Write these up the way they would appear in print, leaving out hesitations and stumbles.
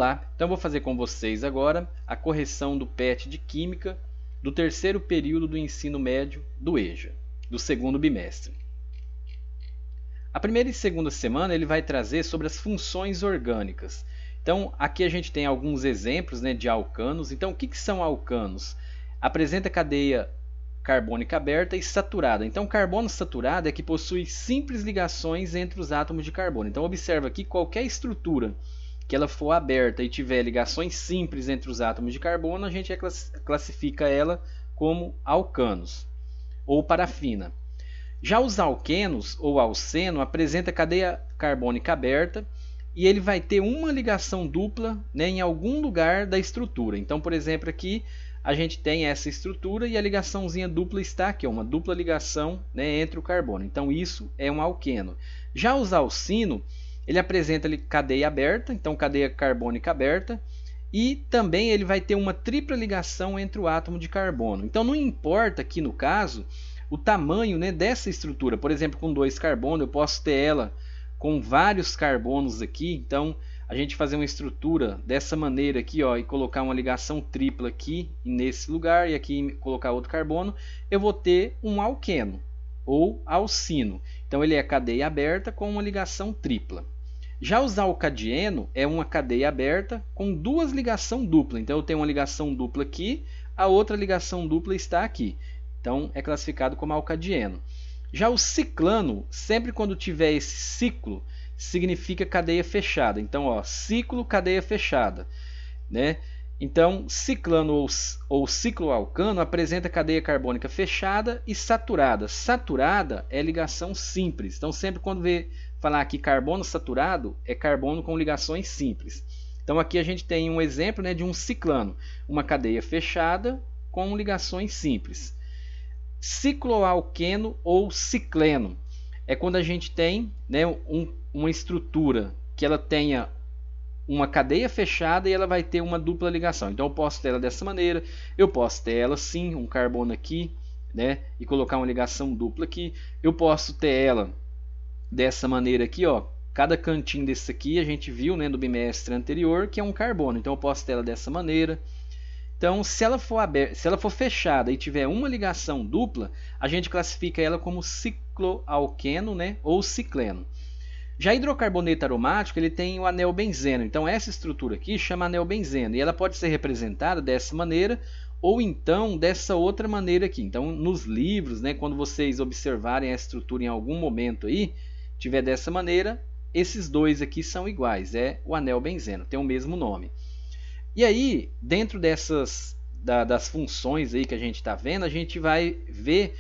Olá, então eu vou fazer com vocês agora a correção do PET de Química do terceiro período do ensino médio do EJA, do segundo bimestre. A primeira e segunda semana ele vai trazer sobre as funções orgânicas. Então aqui a gente tem alguns exemplos, de alcanos. Então o que são alcanos? Apresenta cadeia carbônica aberta e saturada. Então carbono saturado é que possui simples ligações entre os átomos de carbono. Então observa aqui qualquer estrutura que ela for aberta e tiver ligações simples entre os átomos de carbono, a gente classifica ela como alcanos ou parafina. Já os alquenos ou alceno apresenta cadeia carbônica aberta e ele vai ter uma ligação dupla, em algum lugar da estrutura. Então, por exemplo, aqui a gente tem essa estrutura e a ligaçãozinha dupla está aqui, uma dupla ligação, entre o carbono. Então isso é um alqueno. Já os alcino, ele apresenta cadeia aberta, então cadeia carbônica aberta, e também ele vai ter uma tripla ligação entre o átomo de carbono. Então não importa aqui no caso o tamanho, dessa estrutura. Por exemplo, com 2 carbonos eu posso ter ela com vários carbonos aqui. Então a gente fazer uma estrutura dessa maneira aqui, e colocar uma ligação tripla aqui nesse lugar e aqui colocar outro carbono, eu vou ter um alqueno ou alcino. Então ele é cadeia aberta com uma ligação tripla. Já os alcadieno é uma cadeia aberta com duas ligações duplas. Então eu tenho uma ligação dupla aqui, a outra ligação dupla está aqui. Então é classificado como alcadieno. Já o ciclano, sempre quando tiver esse ciclo, significa cadeia fechada. Então, ciclo, cadeia fechada. Então, ciclano ou cicloalcano apresenta cadeia carbônica fechada e saturada. Saturada é ligação simples. Então, sempre quando falar aqui carbono saturado, é carbono com ligações simples. Então, aqui a gente tem um exemplo de um ciclano, uma cadeia fechada com ligações simples. Cicloalqueno ou cicleno é quando a gente tem uma estrutura que ela tenha uma cadeia fechada e ela vai ter uma dupla ligação. Então eu posso ter ela dessa maneira, eu posso ter ela sim, um carbono aqui, e colocar uma ligação dupla aqui. Eu posso ter ela dessa maneira aqui, cada cantinho desse aqui a gente viu, do bimestre anterior, que é um carbono. Então eu posso ter ela dessa maneira. Então, se ela for fechada e tiver uma ligação dupla, a gente classifica ela como cicloalqueno, ou cicleno. Já hidrocarboneto aromático, ele tem o anel benzeno. Então, essa estrutura aqui chama anel benzeno. E ela pode ser representada dessa maneira ou então dessa outra maneira aqui. Então, nos livros, quando vocês observarem a estrutura em algum momento aí, tiver dessa maneira, esses dois aqui são iguais. É o anel benzeno, tem o mesmo nome. E aí, dentro das funções aí que a gente está vendo, a gente vai ver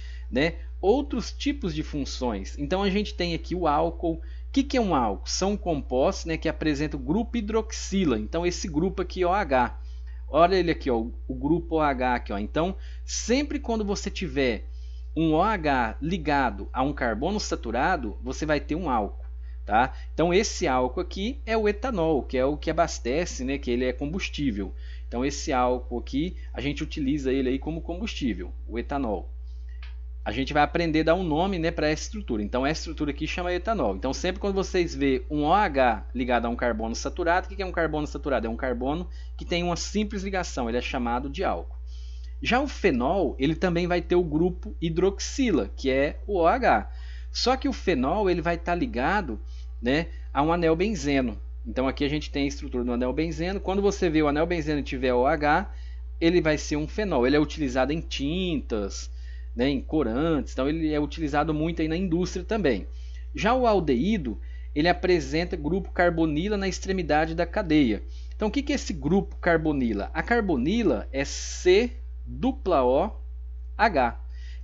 outros tipos de funções. Então, a gente tem aqui o álcool. O que é um álcool? São compostos que apresentam o grupo hidroxila. Então, esse grupo aqui, OH. Olha ele aqui, o grupo OH aqui. Então, sempre quando você tiver um OH ligado a um carbono saturado, você vai ter um álcool. Tá? Então esse álcool aqui é o etanol, que é o que abastece, que ele é combustível. Então esse álcool aqui, a gente utiliza ele aí como combustível, o etanol. A gente vai aprender a dar um nome para essa estrutura. Então essa estrutura aqui chama etanol. Então sempre quando vocês vê um OH ligado a um carbono saturado, o que é um carbono saturado? É um carbono que tem uma simples ligação, ele é chamado de álcool. Já o fenol, ele também vai ter o grupo hidroxila, que é o OH. Só que o fenol ele vai estar ligado a um anel benzeno. Então aqui a gente tem a estrutura do anel benzeno. Quando você vê o anel benzeno e tiver OH, ele vai ser um fenol. Ele é utilizado em tintas, em corantes. Então ele é utilizado muito aí na indústria também. Já o aldeído, ele apresenta grupo carbonila na extremidade da cadeia. Então o que é esse grupo carbonila? A carbonila é COOH.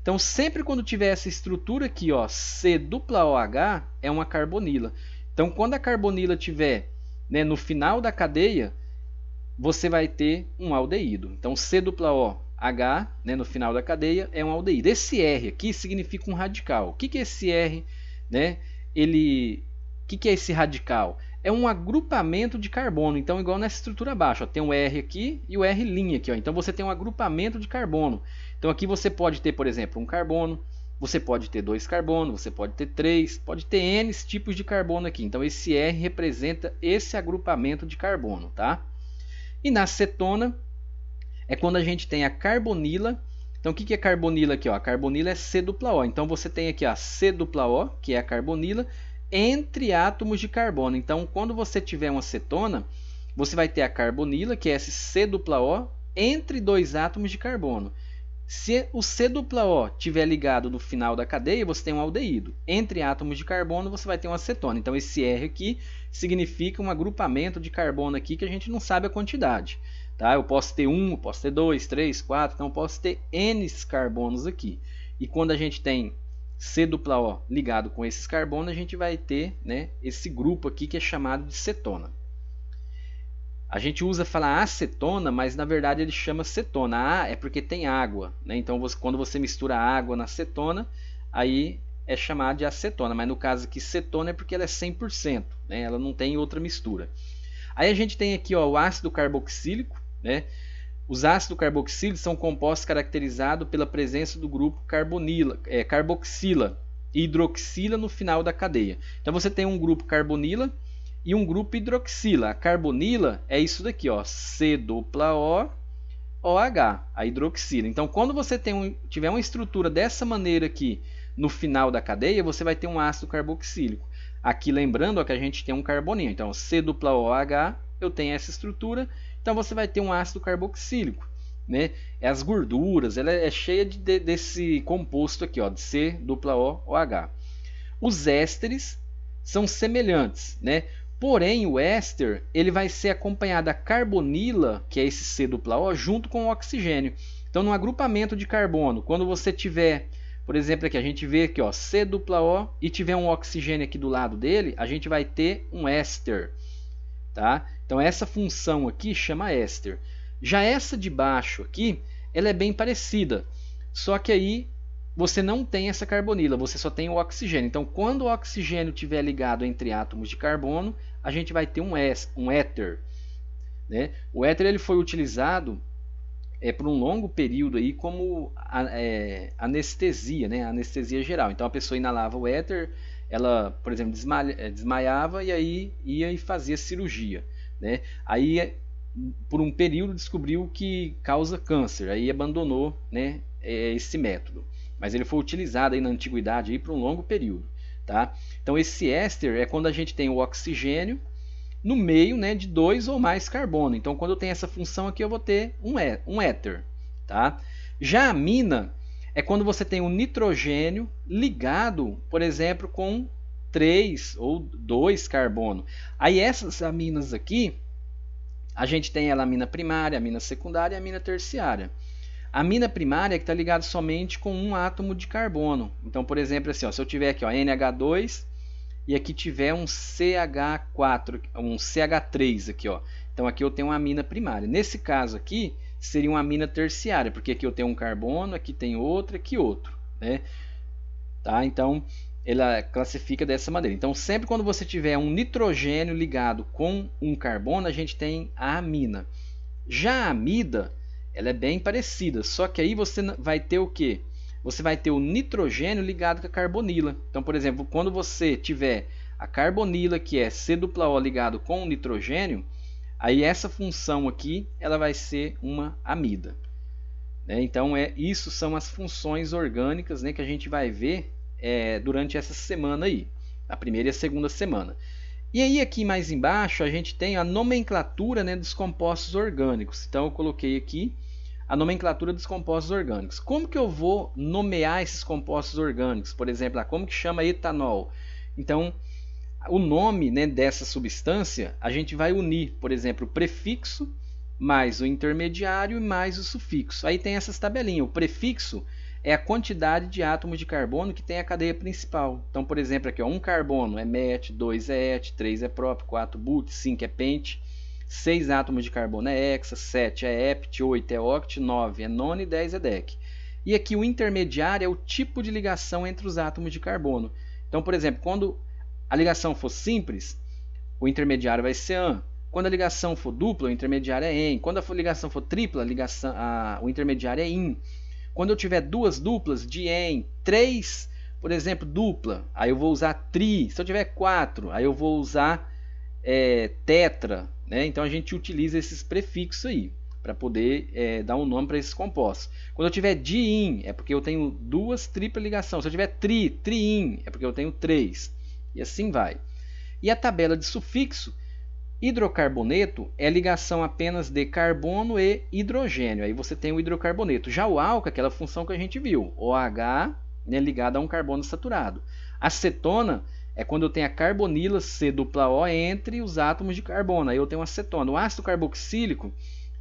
Então, sempre quando tiver essa estrutura aqui, COOH, é uma carbonila. Então, quando a carbonila tiver no final da cadeia, você vai ter um aldeído. Então, COOH, no final da cadeia, é um aldeído. Esse R aqui significa um radical. O que é esse R? O que é esse radical? É um agrupamento de carbono. Então, igual nessa estrutura abaixo, tem um R aqui e o R' aqui. Então, você tem um agrupamento de carbono. Então, aqui você pode ter, por exemplo, um carbono, você pode ter 2 carbonos, você pode ter 3, pode ter N tipos de carbono aqui. Então, esse R representa esse agrupamento de carbono, tá? E na cetona é quando a gente tem a carbonila. Então o que é carbonila aqui? Ó? A carbonila é C-O. Então você tem aqui a C-O, que é a carbonila, entre átomos de carbono. Então quando você tiver uma cetona, você vai ter a carbonila, que é esse C-O, entre dois átomos de carbono. Se o C-O estiver ligado no final da cadeia, você tem um aldeído. Entre átomos de carbono, você vai ter uma cetona. Então esse R aqui significa um agrupamento de carbono aqui que a gente não sabe a quantidade. Tá? Eu posso ter 1, posso ter 2, 3, 4, então eu posso ter N carbonos aqui. E quando a gente tem C-O ligado com esses carbonos, a gente vai ter, né, esse grupo aqui que é chamado de cetona. A gente usa falar acetona, mas na verdade ele chama cetona. A é porque tem água, né? Então quando você mistura água na cetona, aí é chamado de acetona. Mas no caso aqui cetona é porque ela é 100%, né? Ela não tem outra mistura. Aí a gente tem aqui, ó, o ácido carboxílico, né? Os ácidos carboxílicos são compostos caracterizados pela presença do grupo carboxila e hidroxila no final da cadeia. Então você tem um grupo carbonila e um grupo hidroxila. A carbonila é isso daqui, ó, C-O-OH, a hidroxila. Então quando você tiver uma estrutura dessa maneira aqui no final da cadeia, você vai ter um ácido carboxílico. Aqui lembrando, ó, que a gente tem um carboninho. Então C-OH, eu tenho essa estrutura. Então você vai ter um ácido carboxílico, né? As gorduras, ela é cheia desse composto aqui, ó, de C-OOH. Os ésteres são semelhantes, né? Porém, o éster ele vai ser acompanhado da carbonila, que é esse C-O, junto com o oxigênio. Então, no agrupamento de carbono, quando você tiver, por exemplo, aqui a gente vê aqui, ó, C-O e tiver um oxigênio aqui do lado dele, a gente vai ter um éster, tá? Então essa função aqui chama éster. Já essa de baixo aqui, ela é bem parecida, só que aí você não tem essa carbonila, você só tem o oxigênio. Então quando o oxigênio estiver ligado entre átomos de carbono, a gente vai ter um éter, né? O éter ele foi utilizado por um longo período aí como anestesia, né? Anestesia geral. Então a pessoa inalava o éter, ela, por exemplo, desmaiava e aí ia e fazia cirurgia, né? Aí por um período descobriu que causa câncer, aí abandonou, né, esse método. Mas ele foi utilizado aí na antiguidade aí por um longo período, tá? Então esse éster é quando a gente tem o oxigênio no meio, né, de dois ou mais carbono. Então quando eu tenho essa função aqui eu vou ter um éter, tá? Já a amina é quando você tem um nitrogênio ligado, por exemplo, com 3 ou 2 carbono. Aí essas aminas aqui, a gente tem a amina primária, a amina secundária e a amina terciária. A amina primária é que está ligada somente com um átomo de carbono. Então, por exemplo, assim, ó, se eu tiver aqui, ó, NH2 e aqui tiver um CH4, um CH3 aqui, ó. Então aqui eu tenho uma amina primária. Nesse caso aqui seria uma amina terciária, porque aqui eu tenho um carbono, aqui tem outro, aqui outro, né? Tá? Então ela classifica dessa maneira. Então sempre quando você tiver um nitrogênio ligado com um carbono, a gente tem a amina. Já a amida, ela é bem parecida, só que aí você vai ter o quê? Você vai ter o nitrogênio ligado com a carbonila. Então, por exemplo, quando você tiver a carbonila, que é C-O ligado com o nitrogênio, aí essa função aqui ela vai ser uma amida, né? Então, isso são as funções orgânicas, né, que a gente vai ver durante essa semana aí, a primeira e a segunda semana. E aí aqui mais embaixo a gente tem a nomenclatura, né, dos compostos orgânicos. Então eu coloquei aqui a nomenclatura dos compostos orgânicos. Como que eu vou nomear esses compostos orgânicos? Por exemplo, como que chama etanol? Então, o nome, né, dessa substância, a gente vai unir, por exemplo, o prefixo mais o intermediário e mais o sufixo. Aí tem essas tabelinhas. O prefixo é a quantidade de átomos de carbono que tem a cadeia principal. Então, por exemplo, aqui, ó, 1 carbono é met, 2 é et, 3 é prop, 4 but, 5 é pent, 6 átomos de carbono é hexa, 7 é hept, 8 é oct, 9 é non e 10 é dec. E aqui o intermediário é o tipo de ligação entre os átomos de carbono. Então, por exemplo, quando a ligação for simples, o intermediário vai ser an. Quando a ligação for dupla, o intermediário é en. Quando a ligação for tripla, o intermediário é in. Quando eu tiver duas duplas, dien, 3, por exemplo, dupla, aí eu vou usar tri. Se eu tiver 4, aí eu vou usar tetra, né? Então a gente utiliza esses prefixos aí para poder dar um nome para esses compostos. Quando eu tiver diin, é porque eu tenho duas tripla ligação. Se eu tiver triin, é porque eu tenho três. E assim vai. E a tabela de sufixo, hidrocarboneto é ligação apenas de carbono e hidrogênio. Aí você tem o hidrocarboneto. Já o álcool é aquela função que a gente viu. OH, né, ligado a um carbono saturado. Acetona é quando eu tenho a carbonila C-O entre os átomos de carbono. Aí eu tenho acetona. O ácido carboxílico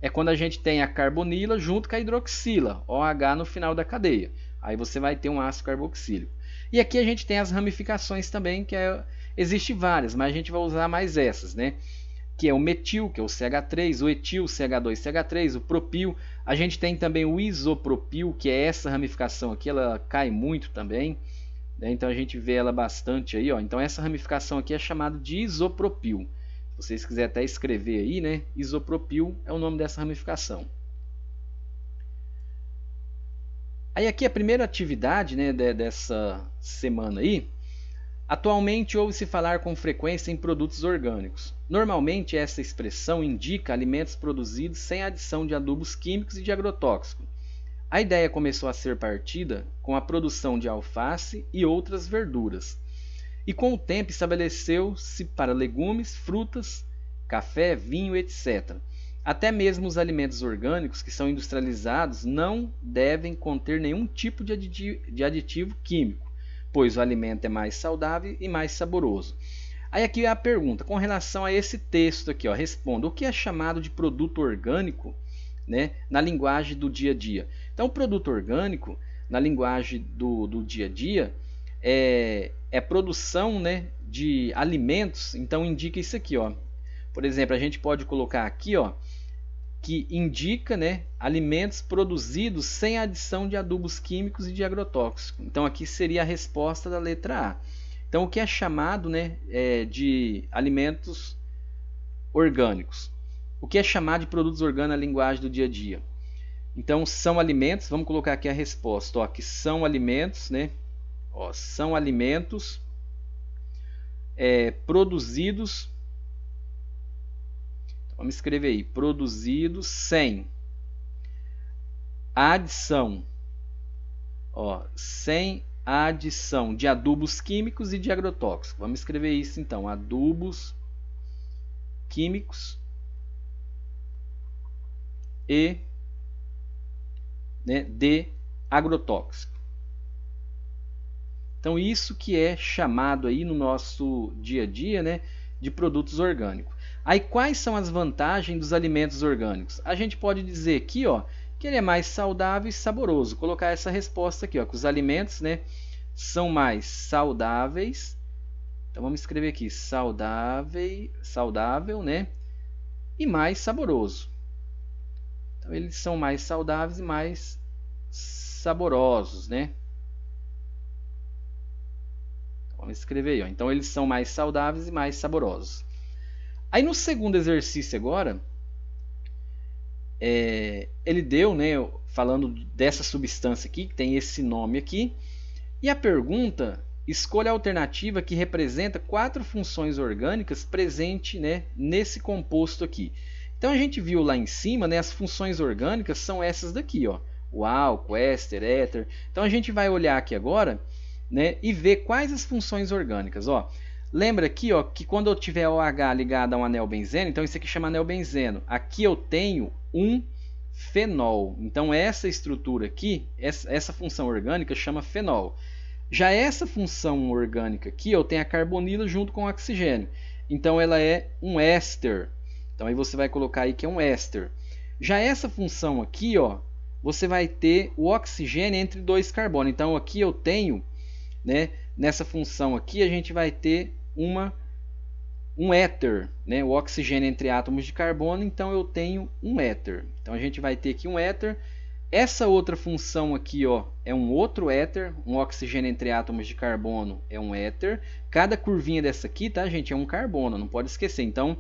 é quando a gente tem a carbonila junto com a hidroxila, OH no final da cadeia. Aí você vai ter um ácido carboxílico. E aqui a gente tem as ramificações também, que existe várias, mas a gente vai usar mais essas, né? Que é o metil, que é o CH3, o etil, CH2CH3, o propil. A gente tem também o isopropil, que é essa ramificação aqui, ela cai muito também, né? Então a gente vê ela bastante aí, ó. Então essa ramificação aqui é chamada de isopropil. Se vocês quiserem até escrever aí, né? Isopropil é o nome dessa ramificação. Aí aqui a primeira atividade, né, dessa semana aí. Atualmente ouve-se falar com frequência em produtos orgânicos. Normalmente essa expressão indica alimentos produzidos sem adição de adubos químicos e de agrotóxicos. A ideia começou a ser partida com a produção de alface e outras verduras. E com o tempo estabeleceu-se para legumes, frutas, café, vinho, etc. Até mesmo os alimentos orgânicos que são industrializados não devem conter nenhum tipo de aditivo químico, pois o alimento é mais saudável e mais saboroso. Aí aqui é a pergunta, com relação a esse texto aqui, ó, responda, o que é chamado de produto orgânico, né, na linguagem do dia a dia? Então, o produto orgânico, na linguagem do dia a dia, é produção, né, de alimentos. Então indica isso aqui, ó. Por exemplo, a gente pode colocar aqui, ó, que indica, né, alimentos produzidos sem adição de adubos químicos e de agrotóxicos. Então aqui seria a resposta da letra A. Então o que é chamado, né, de alimentos orgânicos? O que é chamado de produtos orgânicos na linguagem do dia a dia? Então são alimentos, vamos colocar aqui a resposta, ó, que são alimentos, né? Ó, são alimentos produzidos, então, vamos escrever aí, produzidos sem adição, ó, sem adição de adubos químicos e de agrotóxicos. Vamos escrever isso então, adubos químicos e, né, de agrotóxico. Então isso que é chamado aí no nosso dia a dia, né, de produtos orgânicos. Aí quais são as vantagens dos alimentos orgânicos? A gente pode dizer aqui, ó, que ele é mais saudável e saboroso. Vou colocar essa resposta aqui, ó, que os alimentos, né, são mais saudáveis. Então vamos escrever aqui saudável, né, e mais saboroso. Então eles são mais saudáveis e mais saborosos, né? Vamos escrever aí, ó. Então eles são mais saudáveis e mais saborosos. Aí no segundo exercício agora, ele deu, né, falando dessa substância aqui, que tem esse nome aqui, e a pergunta, escolha a alternativa que representa 4 funções orgânicas presentes, né, nesse composto aqui. Então a gente viu lá em cima, né, as funções orgânicas são essas daqui, ó, o álcool, éster, éter. Então a gente vai olhar aqui agora, né, e ver quais as funções orgânicas. Ó. Lembra aqui, ó, que quando eu tiver OH ligado a um anel benzeno, então isso aqui chama anel benzeno. Aqui eu tenho um fenol. Então essa estrutura aqui, essa função orgânica chama fenol. Já essa função orgânica aqui, eu tenho a carbonila junto com o oxigênio. Então ela é um éster. Então aí você vai colocar aí que é um éster. Já essa função aqui, ó, você vai ter o oxigênio entre dois carbonos. Então aqui eu tenho, né, nessa função aqui a gente vai ter um éter, né, o oxigênio entre átomos de carbono, então eu tenho um éter. Então a gente vai ter aqui um éter. Essa outra função aqui, ó, é um outro éter, um oxigênio entre átomos de carbono é um éter. Cada curvinha dessa aqui, tá, gente, é um carbono, não pode esquecer. Então,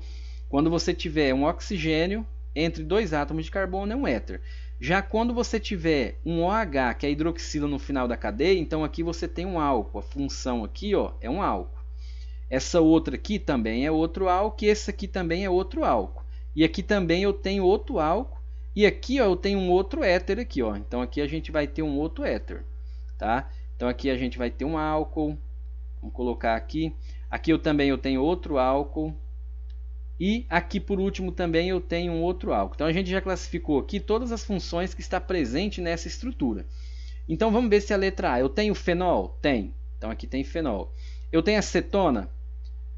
quando você tiver um oxigênio entre dois átomos de carbono é um éter. Já quando você tiver um OH, que é a hidroxila no final da cadeia, então aqui você tem um álcool. A função aqui, ó, é um álcool. Essa outra aqui também é outro álcool e esse aqui também é outro álcool. E aqui também eu tenho outro álcool. E aqui ó, eu tenho um outro éter aqui, ó. Então aqui a gente vai ter um outro éter, tá? Então aqui a gente vai ter um álcool. Vamos colocar aqui. Aqui eu também tenho outro álcool. E aqui por último também eu tenho um outro álcool. Então a gente já classificou aqui todas as funções que está presente nessa estrutura. Então vamos ver se a letra A. Eu tenho fenol? Tem. Então aqui tem fenol. Eu tenho acetona?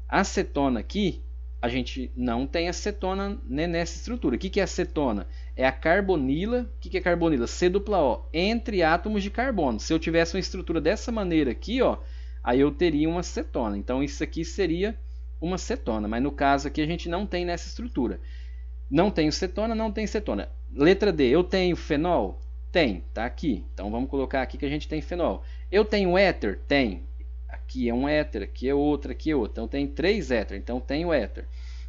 Acetona aqui, a gente não tem acetona, né, nessa estrutura. O que é acetona? É a carbonila. O que é carbonila? C-O, entre átomos de carbono. Se eu tivesse uma estrutura dessa maneira aqui, ó, aí eu teria uma cetona. Então isso aqui seria uma cetona, mas no caso aqui a gente não tem nessa estrutura. Não tenho cetona, não tem cetona. Letra D, eu tenho fenol? Tem, tá aqui. Então vamos colocar aqui que a gente tem fenol. Eu tenho éter? Tem. Aqui é um éter, aqui é outro, aqui é outro. Então tem 3 éter, então tenho éter.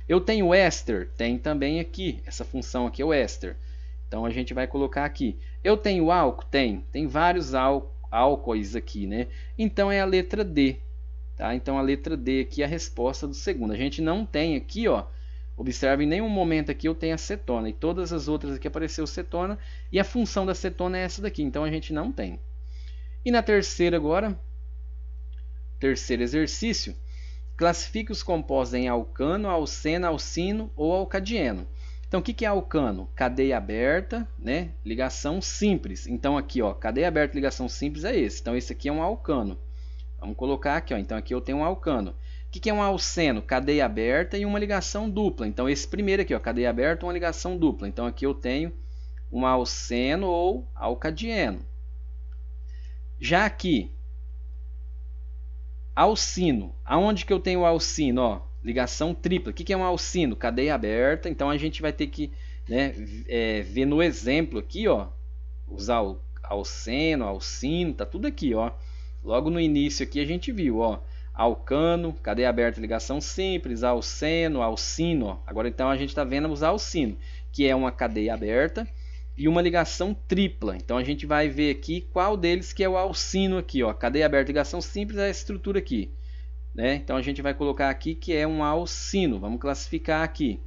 Eu tenho éster? Tem também aqui. Essa função aqui é o éster. Então a gente vai colocar aqui. Eu tenho álcool? Tem vários álcoois aqui, né? Então é a letra D. Tá? Então a letra D aqui é a resposta do segundo. A gente não tem aqui, ó. Observe, em nenhum momento aqui eu tenho acetona. E todas as outras aqui apareceu cetona. E a função da cetona é essa daqui. Então a gente não tem. E na terceira agora, terceiro exercício, classifique os compostos em alcano, alceno, alcino ou alcadieno. Então o que é alcano? Cadeia aberta, né? Ligação simples. Então aqui, ó, cadeia aberta, ligação simples é esse. Então esse aqui é um alcano. Vamos colocar aqui, ó. Então aqui eu tenho um alcano. O que é um alceno? Cadeia aberta e uma ligação dupla. Então esse primeiro aqui, ó, cadeia aberta, uma ligação dupla. Então aqui eu tenho um alceno ou alcadieno. Já aqui, alcino. Aonde que eu tenho o alcino? Ó, ligação tripla. O que é um alcino? Cadeia aberta. Então a gente vai ter que, né, ver no exemplo aqui, ó, usar o alceno, alcino, tá tudo aqui, ó. Logo no início aqui a gente viu, ó, alcano, cadeia aberta, ligação simples, alceno, alcino. Ó. Agora então a gente está vendo usar alcino, que é uma cadeia aberta e uma ligação tripla. Então a gente vai ver aqui qual deles que é o alcino aqui, ó. Cadeia aberta, ligação simples é a estrutura aqui, né? Então a gente vai colocar aqui que é um alcino. Vamos classificar aqui.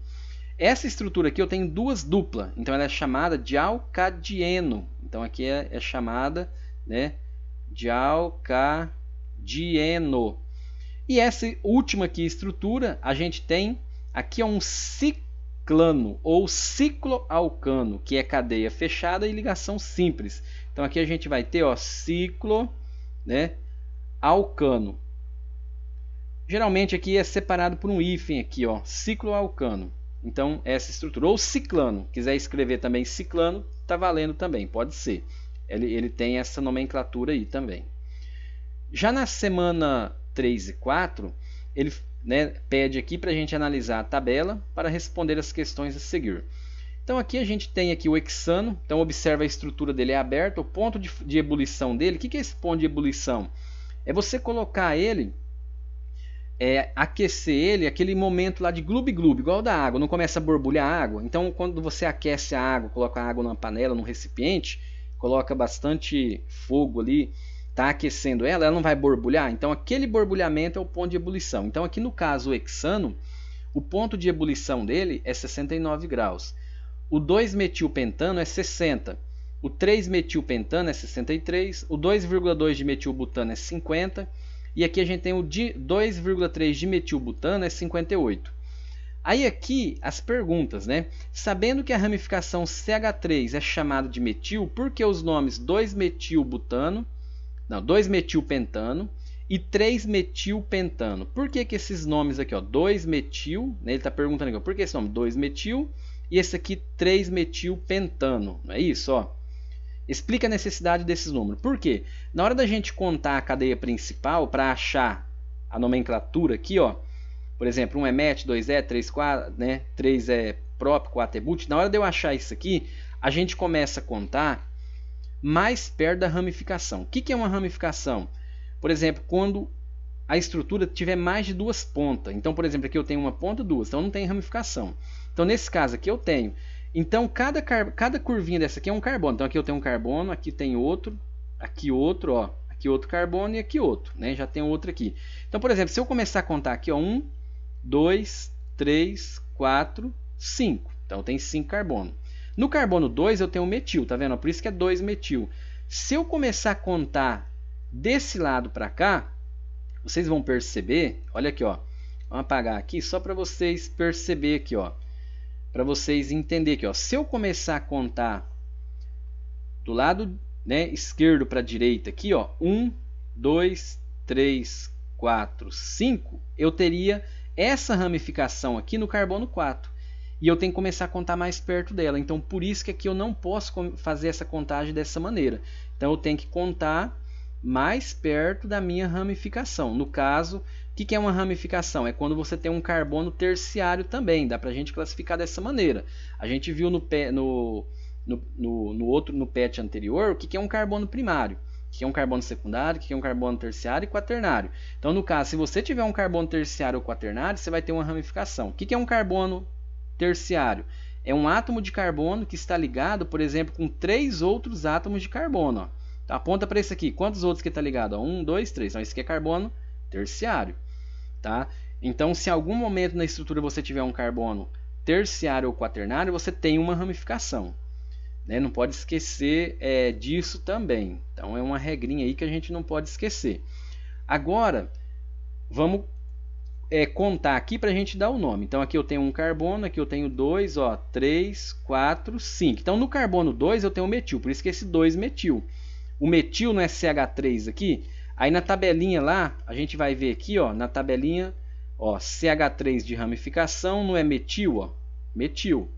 Essa estrutura aqui eu tenho duas duplas, então ela é chamada de alcadieno. Então aqui é chamada, né, de alcadieno. E essa última aqui estrutura a gente tem aqui é um ciclano ou cicloalcano, que é cadeia fechada e ligação simples. Então aqui a gente vai ter, ó, ciclo, né, alcano. Geralmente aqui é separado por um hífen aqui, ó, cicloalcano. Então essa estrutura, ou ciclano, quiser escrever também ciclano, tá valendo também, pode ser. Ele tem essa nomenclatura aí também. Já na semana 3 e 4, ele, né, pede aqui para a gente analisar a tabela para responder as questões a seguir. Então aqui a gente tem aqui o hexano, então observa a estrutura dele é aberta, o ponto de ebulição dele. O que é esse ponto de ebulição? É você colocar ele, aquecer ele, aquele momento lá de gloob-gloob, igual da água, não começa a borbulhar a água. Então quando você aquece a água, coloca a água numa panela, num recipiente, coloca bastante fogo ali, está aquecendo ela não vai borbulhar. Então aquele borbulhamento é o ponto de ebulição. Então aqui no caso o hexano, o ponto de ebulição dele é 69 graus. O 2-metilpentano é 60. O 3-metilpentano é 63. O 2,2 de metilbutano é 50. E aqui a gente tem o 2,3 de metilbutano é 58. Aí aqui as perguntas, né? Sabendo que a ramificação CH3 é chamada de metil, por que os nomes 2-metilbutano, não, 2-metilpentano e 3-metilpentano? Por que esses nomes aqui, ó, 2-metil, né? Ele está perguntando aqui, ó, por que esse nome 2-metil e esse aqui 3-metilpentano? Não é isso, ó? Explica a necessidade desses números. Por quê? Na hora da gente contar a cadeia principal para achar a nomenclatura aqui, ó, por exemplo, 1 é met, 2 é, 3, 4, né? 3 é prop, 4 é but. Na hora de eu achar isso aqui, a gente começa a contar mais perto da ramificação. O que é uma ramificação? Por exemplo, quando a estrutura tiver mais de duas pontas. Então, por exemplo, aqui eu tenho uma ponta, duas. Então não tem ramificação. Então, nesse caso aqui eu tenho. Então, cada curvinha dessa aqui é um carbono. Então, aqui eu tenho um carbono, aqui tem outro, ó, aqui outro carbono e aqui outro, né? Já tem outro aqui. Então, por exemplo, se eu começar a contar aqui, ó, 1, 2, 3, 4, 5. Então tem 5 carbono. No carbono 2 eu tenho o metil, tá vendo? Por isso que é 2 metil. Se eu começar a contar desse lado para cá, vocês vão perceber, olha aqui, ó. Vamos apagar aqui só para vocês perceber aqui, ó. Para vocês entenderem aqui, ó. Se eu começar a contar do lado, né, esquerdo para a direita aqui, ó, 1, 2, 3, 4, 5, eu teria essa ramificação aqui no carbono 4. E eu tenho que começar a contar mais perto dela. Então, por isso que aqui eu não posso fazer essa contagem dessa maneira. Então, eu tenho que contar mais perto da minha ramificação. No caso, o que é uma ramificação? É quando você tem um carbono terciário também. Dá para a gente classificar dessa maneira. A gente viu no PET anterior o que é um carbono primário, o que é um carbono secundário, o que é um carbono terciário e quaternário. Então, no caso, se você tiver um carbono terciário ou quaternário, você vai ter uma ramificação. O que é um carbono terciário? É um átomo de carbono que está ligado, por exemplo, com 3 outros átomos de carbono. Ó. Então, aponta para esse aqui. Quantos outros que está ligado? 1, 2, 3. Então, esse aqui é carbono terciário. Tá? Então, se em algum momento na estrutura você tiver um carbono terciário ou quaternário, você tem uma ramificação. Né? Não pode esquecer disso também. Então, é uma regrinha aí que a gente não pode esquecer. Agora, vamos contar aqui para a gente dar o nome. Então, aqui eu tenho um carbono, aqui eu tenho 2, 3, 4, 5. Então, no carbono 2 eu tenho o metil, por isso que esse 2 metil. O metil no CH3 aqui, aí na tabelinha lá, a gente vai ver aqui, ó, na tabelinha, ó, CH3 de ramificação não é metil, ó, metil.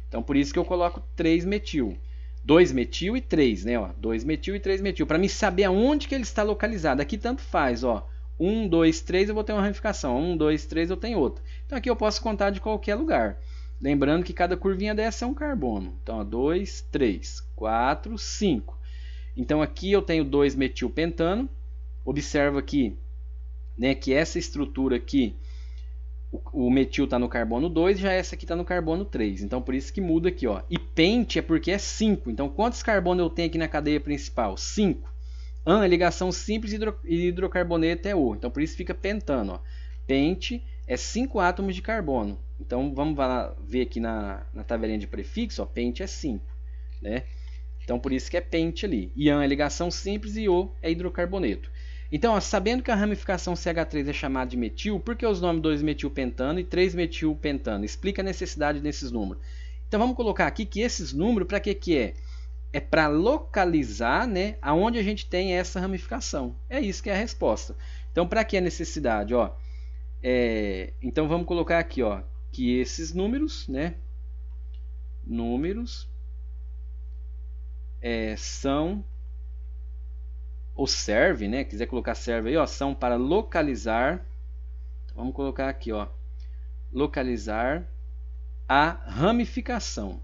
Então, por isso que eu coloco 3 metil. 2 metil e 3, né? Ó, 2 metil e 3 metil. Para mim saber aonde que ele está localizado. Aqui tanto faz, ó. 1, 2, 3 eu vou ter uma ramificação. 1, 2, 3 eu tenho outra. Então, aqui eu posso contar de qualquer lugar. Lembrando que cada curvinha dessa é um carbono. Então, ó, 2, 3, 4, 5. Então, aqui eu tenho 2 metilpentano. Observa aqui, né, que essa estrutura aqui, o metil está no carbono 2, já essa aqui está no carbono 3. Então, por isso que muda aqui. Ó. E pente é porque é 5. Então, quantos carbonos eu tenho aqui na cadeia principal? 5. An é ligação simples e hidrocarboneto é O. Então, por isso fica pentano. Ó. Pente é 5 átomos de carbono. Então, vamos ver aqui na tabelinha de prefixo. Ó, pente é 5. Né? Então, por isso que é pente ali. E an é ligação simples e O é hidrocarboneto. Então, ó, sabendo que a ramificação CH3 é chamada de metil, por que os nomes 2-metilpentano e 3-metilpentano? Explica a necessidade desses números. Então, vamos colocar aqui que esses números, para que é? É para localizar, né, aonde a gente tem essa ramificação. É isso que é a resposta. Então, para que a necessidade? Ó, então, vamos colocar aqui, ó, que esses números, né, são, ou serve, né, quiser colocar serve aí, ó, são para localizar, então, vamos colocar aqui, ó, localizar a ramificação.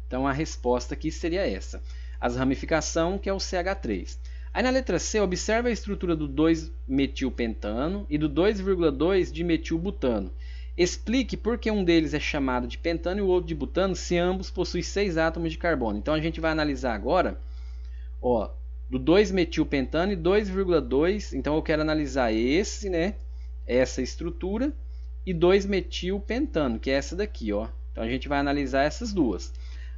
Então, a resposta aqui seria essa. As ramificação, que é o CH3. Aí na letra C, observe a estrutura do 2-metilpentano e do 2,2 de metilbutano. Explique por que um deles é chamado de pentano e o outro de butano, se ambos possuem 6 átomos de carbono. Então, a gente vai analisar agora, ó, do 2-metilpentano e 2,2. Então, eu quero analisar esse, né, essa estrutura, e 2-metilpentano, que é essa daqui, ó. Então, a gente vai analisar essas duas.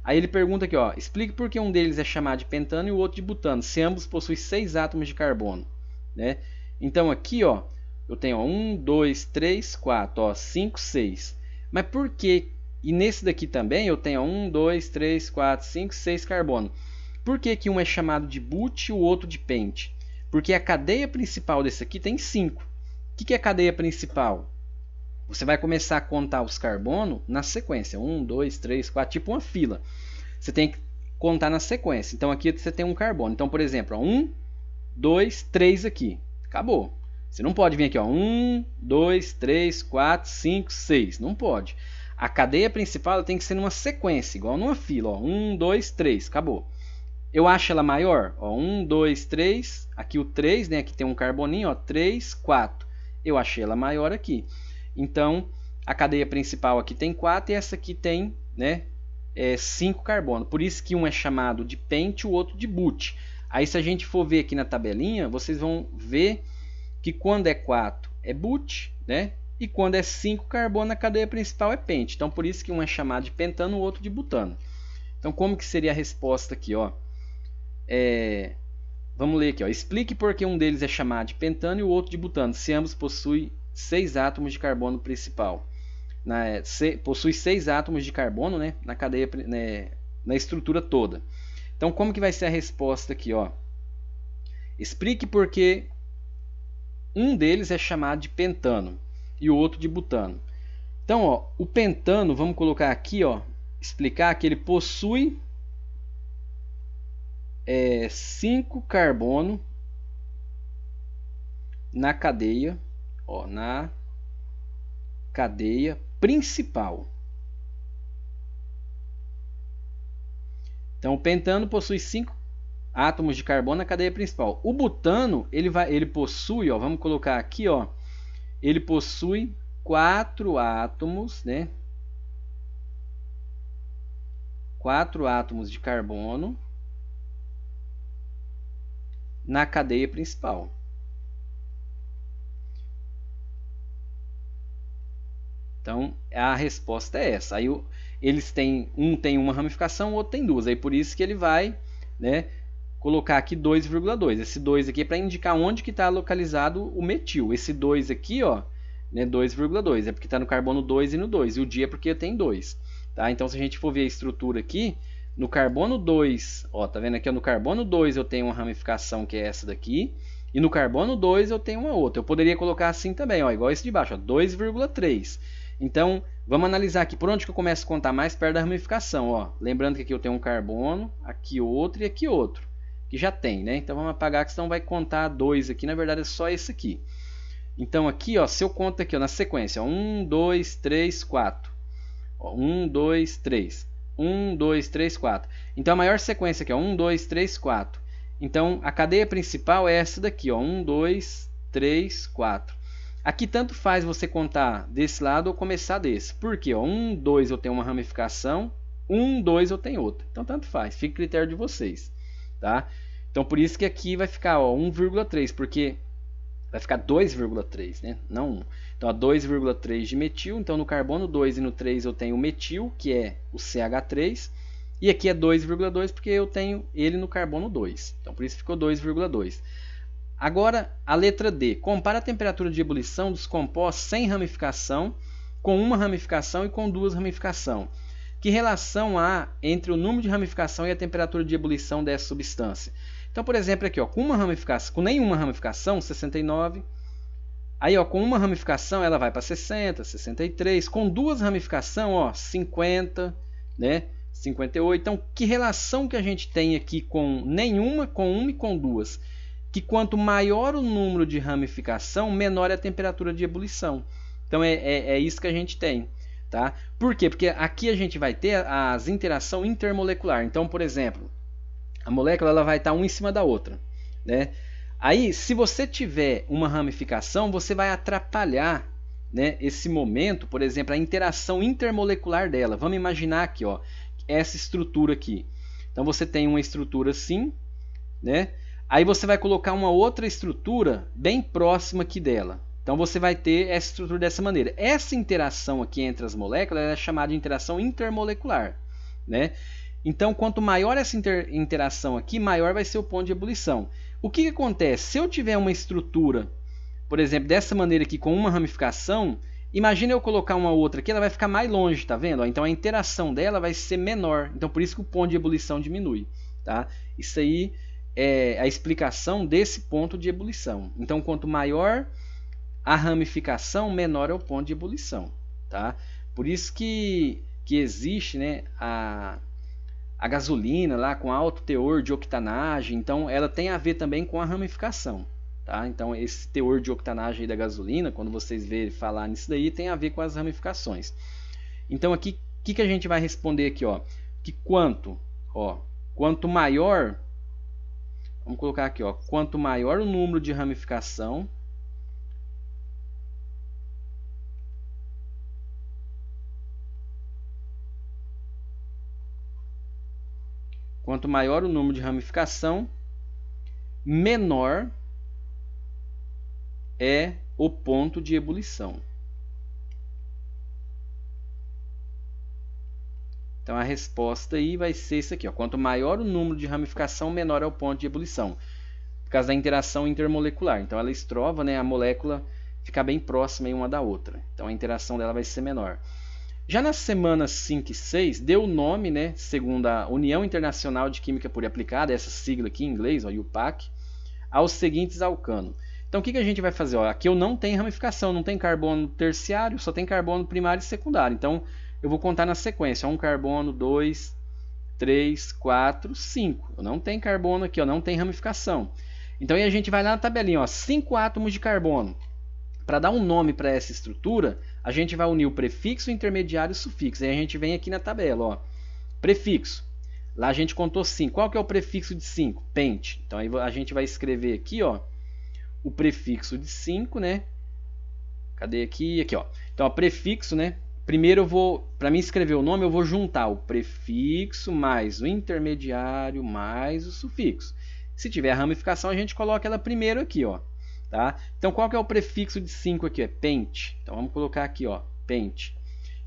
Aí ele pergunta aqui, ó, explique por que um deles é chamado de pentano e o outro de butano, se ambos possuem 6 átomos de carbono. Né? Então aqui, ó, eu tenho 1, 2, 3, 4, 5, 6. Mas por que? E nesse daqui também eu tenho 1, 2, 3, 4, 5, 6 carbono. Por que que um é chamado de but e o outro de pente? Porque a cadeia principal desse aqui tem 5. O que é a cadeia principal? Você vai começar a contar os carbonos na sequência. 1, 2, 3, 4, tipo uma fila. Você tem que contar na sequência. Então aqui você tem um carbono. Então, por exemplo, 1, 2, 3 aqui. Acabou. Você não pode vir aqui, ó, 1, 2, 3, 4, 5, 6. Não pode. A cadeia principal tem que ser numa sequência, igual numa fila. Ó, 1, 2, 3. Acabou. Eu acho ela maior. Ó, 1, 2, 3. Aqui o 3, né? Aqui tem um carboninho. Ó, 3, 4. Eu achei ela maior aqui. Então, a cadeia principal aqui tem 4 e essa aqui tem, né, 5 carbono. Por isso que um é chamado de pente e o outro de but. Aí, se a gente for ver aqui na tabelinha, vocês vão ver que quando é 4 é but, né? E quando é 5 carbono na cadeia principal é pente. Então por isso que um é chamado de pentano, o outro de butano. Então como que seria a resposta aqui, ó? Vamos ler aqui, ó. Explique por que um deles é chamado de pentano e o outro de butano, se ambos possuem 6 átomos de carbono principal. Possui 6 átomos de carbono, né, na cadeia, né, na estrutura toda. Então como que vai ser a resposta aqui, ó? Explique por que um deles é chamado de pentano e o outro de butano. Então, ó, o pentano, vamos colocar aqui, ó, explicar que ele possui 5 carbono na cadeia, ó, na cadeia principal. Então, o pentano possui 5 átomos de carbono na cadeia principal. O butano, ele possui, ó, vamos colocar aqui, ó, ele possui 4 átomos, né? 4 átomos de carbono na cadeia principal. Então, a resposta é essa. Aí eles têm, um tem uma ramificação, o outro tem duas. Aí por isso que ele vai, né, colocar aqui 2,2. Esse 2 aqui é para indicar onde que está localizado o metil. Esse 2 aqui, ó, né, 2,2 é porque está no carbono 2 e no 2. E o dia é porque tem 2. Tá? Então, se a gente for ver a estrutura aqui, no carbono 2, ó, tá vendo aqui? Ó, no carbono 2 eu tenho uma ramificação que é essa daqui. E no carbono 2 eu tenho uma outra. Eu poderia colocar assim também, ó, igual esse de baixo, 2,3. Então, vamos analisar aqui por onde que eu começo a contar mais perto da ramificação. Ó. Lembrando que aqui eu tenho um carbono, aqui outro e aqui outro, que já tem, né? Então vamos apagar que senão vai contar 2 aqui, na verdade é só esse aqui. Então aqui, ó, se eu conto aqui ó, na sequência, 1, 2, 3, 4. 1, 2, 3. 1, 2, 3, 4. Então a maior sequência aqui é 1, 2, 3, 4. Então a cadeia principal é essa daqui, ó, 1, 2, 3, 4. Aqui tanto faz você contar desse lado ou começar desse. Por quê? 1, 2 eu tenho uma ramificação, 1, 2 eu tenho outra. Então tanto faz, fica a critério de vocês. Tá? Então por isso que aqui vai ficar 1,3, porque vai ficar 2,3, né? Não 1. Então 2,3 de metil, então no carbono 2 e no 3 eu tenho o metil, que é o CH3. E aqui é 2,2 porque eu tenho ele no carbono 2. Então por isso ficou 2,2. Agora, a letra D. Compara a temperatura de ebulição dos compostos sem ramificação, com uma ramificação e com duas ramificações. Que relação há entre o número de ramificação e a temperatura de ebulição dessa substância? Então, por exemplo, aqui, ó, com uma ramificação, com nenhuma ramificação, 69. Aí, ó, com uma ramificação, ela vai para 60, 63. Com duas ramificações, ó, 50, né? 58. Então, que relação que a gente tem aqui com nenhuma, com uma e com duas? Que quanto maior o número de ramificação, menor é a temperatura de ebulição. Então é isso que a gente tem. Tá? Por quê? Porque aqui a gente vai ter as interações intermoleculares. Então, por exemplo, a molécula ela vai estar uma em cima da outra. Né? Aí, se você tiver uma ramificação, você vai atrapalhar, né, esse momento, por exemplo, a interação intermolecular dela. Vamos imaginar aqui, ó, essa estrutura aqui. Então, você tem uma estrutura assim, né? Aí você vai colocar uma outra estrutura bem próxima aqui dela. Então você vai ter essa estrutura dessa maneira. Essa interação aqui entre as moléculas é chamada de interação intermolecular. Né? Então quanto maior essa interação aqui, maior vai ser o ponto de ebulição. O que acontece? Se eu tiver uma estrutura, por exemplo, dessa maneira aqui com uma ramificação, imagina eu colocar uma outra aqui, ela vai ficar mais longe, tá vendo? Então a interação dela vai ser menor. Então por isso que o ponto de ebulição diminui. Tá? Isso aí é a explicação desse ponto de ebulição. Então, quanto maior a ramificação, menor é o ponto de ebulição. Tá? Por isso que existe, né, a gasolina lá com alto teor de octanagem. Então, ela tem a ver também com a ramificação. Tá? Então, esse teor de octanagem aí da gasolina, quando vocês verem falar nisso daí, tem a ver com as ramificações. Então, aqui, o que a gente vai responder aqui? Ó? Que quanto maior... Vamos colocar aqui, ó, quanto maior o número de ramificação, menor é o ponto de ebulição. Então a resposta aí vai ser isso aqui, ó. Quanto maior o número de ramificação, menor é o ponto de ebulição, por causa da interação intermolecular. Então ela estrova, né, a molécula ficar bem próxima uma da outra. Então a interação dela vai ser menor. Já nas semanas 5 e 6, deu o nome, né, segundo a União Internacional de Química Pura e Aplicada, essa sigla aqui em inglês, ó, UPAC, aos seguintes alcanos. Então o que a gente vai fazer? Ó, aqui eu não tenho ramificação, não tem carbono terciário, só tem carbono primário e secundário. Então eu vou contar na sequência, 1 carbono, 2, 3, 4, 5. Eu não tenho carbono aqui, ó, não tem ramificação. Então aí a gente vai lá na tabelinha, ó, 5 átomos de carbono. Para dar um nome para essa estrutura, a gente vai unir o prefixo, o intermediário e o sufixo. Aí a gente vem aqui na tabela, ó, prefixo. Lá a gente contou 5. Qual que é o prefixo de 5? Pente. Então aí a gente vai escrever aqui, ó, o prefixo de 5, né? Cadê aqui? Aqui, ó. Então, o prefixo, né? Primeiro eu vou, para mim escrever o nome, eu vou juntar o prefixo mais o intermediário mais o sufixo. Se tiver ramificação, a gente coloca ela primeiro aqui, ó. Tá? Então, qual que é o prefixo de 5 aqui? É pente. Então, vamos colocar aqui, ó, pente.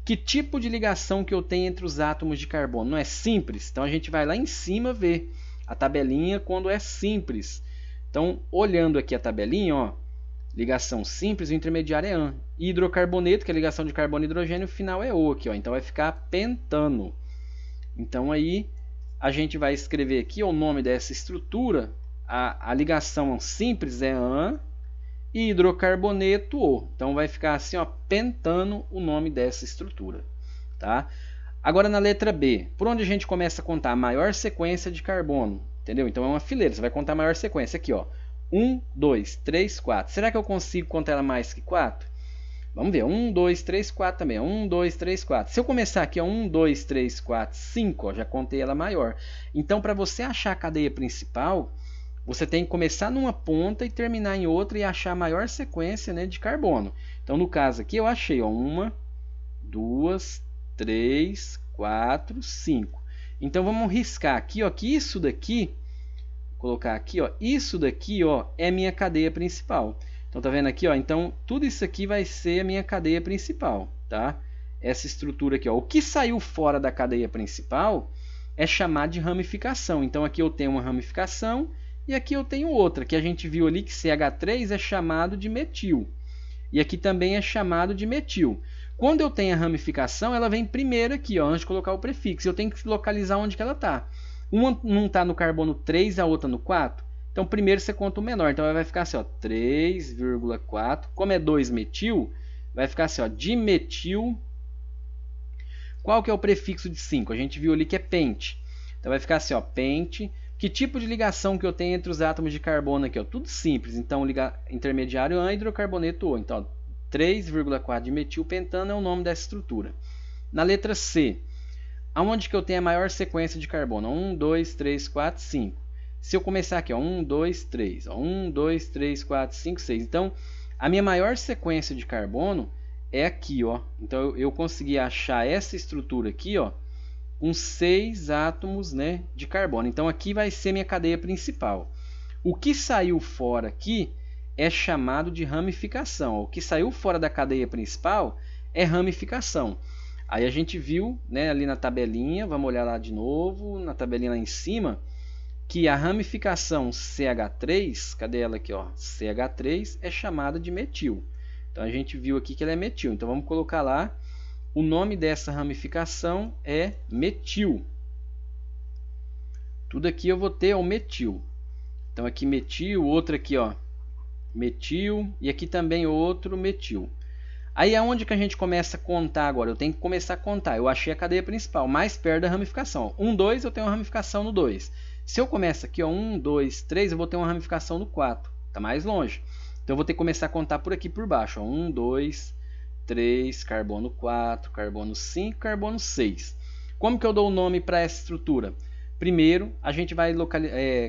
Que tipo de ligação que eu tenho entre os átomos de carbono? Não é simples? Então, a gente vai lá em cima ver a tabelinha quando é simples. Então, olhando aqui a tabelinha, ó, ligação simples, o intermediário é AN. Hidrocarboneto, que é a ligação de carbono e hidrogênio, o final é O aqui, ó. Então vai ficar pentano. Então aí a gente vai escrever aqui o nome dessa estrutura. A ligação simples é AN e hidrocarboneto O. Então vai ficar assim, ó, pentano, o nome dessa estrutura, tá? Agora na letra B, por onde a gente começa a contar a maior sequência de carbono? Entendeu? Então é uma fileira, você vai contar a maior sequência aqui, ó. 1, 2, 3, 4. Será que eu consigo contar ela mais que 4? Vamos ver. 1, 2, 3, 4 também. 1, 2, 3, 4. Se eu começar aqui, ó, 1, 2, 3, 4, 5, ó, já contei ela maior. Então, para você achar a cadeia principal, você tem que começar numa ponta e terminar em outra e achar a maior sequência, né, de carbono. Então, no caso aqui, eu achei 1, 2, 3, 4, 5. Então, vamos riscar aqui, ó, que isso daqui... colocar aqui, ó, isso daqui, ó, é minha cadeia principal. Então tá vendo aqui, ó, então tudo isso aqui vai ser a minha cadeia principal, tá? Essa estrutura aqui, ó, o que saiu fora da cadeia principal é chamado de ramificação. Então aqui eu tenho uma ramificação e aqui eu tenho outra, que a gente viu ali que CH3 é chamado de metil. E aqui também é chamado de metil. Quando eu tenho a ramificação, ela vem primeiro aqui, ó, antes de colocar o prefixo. Eu tenho que localizar onde que ela está. Uma não está no carbono 3, a outra no 4. Então, primeiro você conta o menor. Então, vai ficar assim, ó, 3,4. Como é 2-metil, vai ficar assim, ó, dimetil. Qual que é o prefixo de 5? A gente viu ali que é pente. Então, vai ficar assim, ó, pente. Que tipo de ligação que eu tenho entre os átomos de carbono aqui? Ó? Tudo simples. Então, intermediário AN, hidrocarboneto O. Então, 3,4 dimetilpentano é o nome dessa estrutura. Na letra C, aonde que eu tenho a maior sequência de carbono? 1, 2, 3, 4, 5. Se eu começar aqui, ó, 1, 2, 3. Ó, 1, 2, 3, 4, 5, 6. Então, a minha maior sequência de carbono é aqui, ó. Então, eu consegui achar essa estrutura aqui, ó, com 6 átomos, né, de carbono. Então, aqui vai ser minha cadeia principal. O que saiu fora aqui é chamado de ramificação. O que saiu fora da cadeia principal é ramificação. Aí a gente viu, né, ali na tabelinha, vamos olhar lá de novo, na tabelinha lá em cima, que a ramificação CH3, cadê ela aqui, ó? CH3 é chamada de metil. Então a gente viu aqui que ela é metil. Então vamos colocar lá, o nome dessa ramificação é metil. Tudo aqui eu vou ter o metil. Então aqui metil, outro aqui, ó, metil, e aqui também outro metil. Aí aonde que a gente começa a contar agora? Eu tenho que começar a contar. Eu achei a cadeia principal, mais perto da ramificação. 1, 2, eu tenho uma ramificação no 2. Se eu começo aqui, ó, 1, 2, 3, eu vou ter uma ramificação no 4. Está mais longe. Então eu vou ter que começar a contar por aqui por baixo. Ó, 1, 2, 3, carbono 4, carbono 5, carbono 6. Como que eu dou o nome para essa estrutura? Primeiro, a gente vai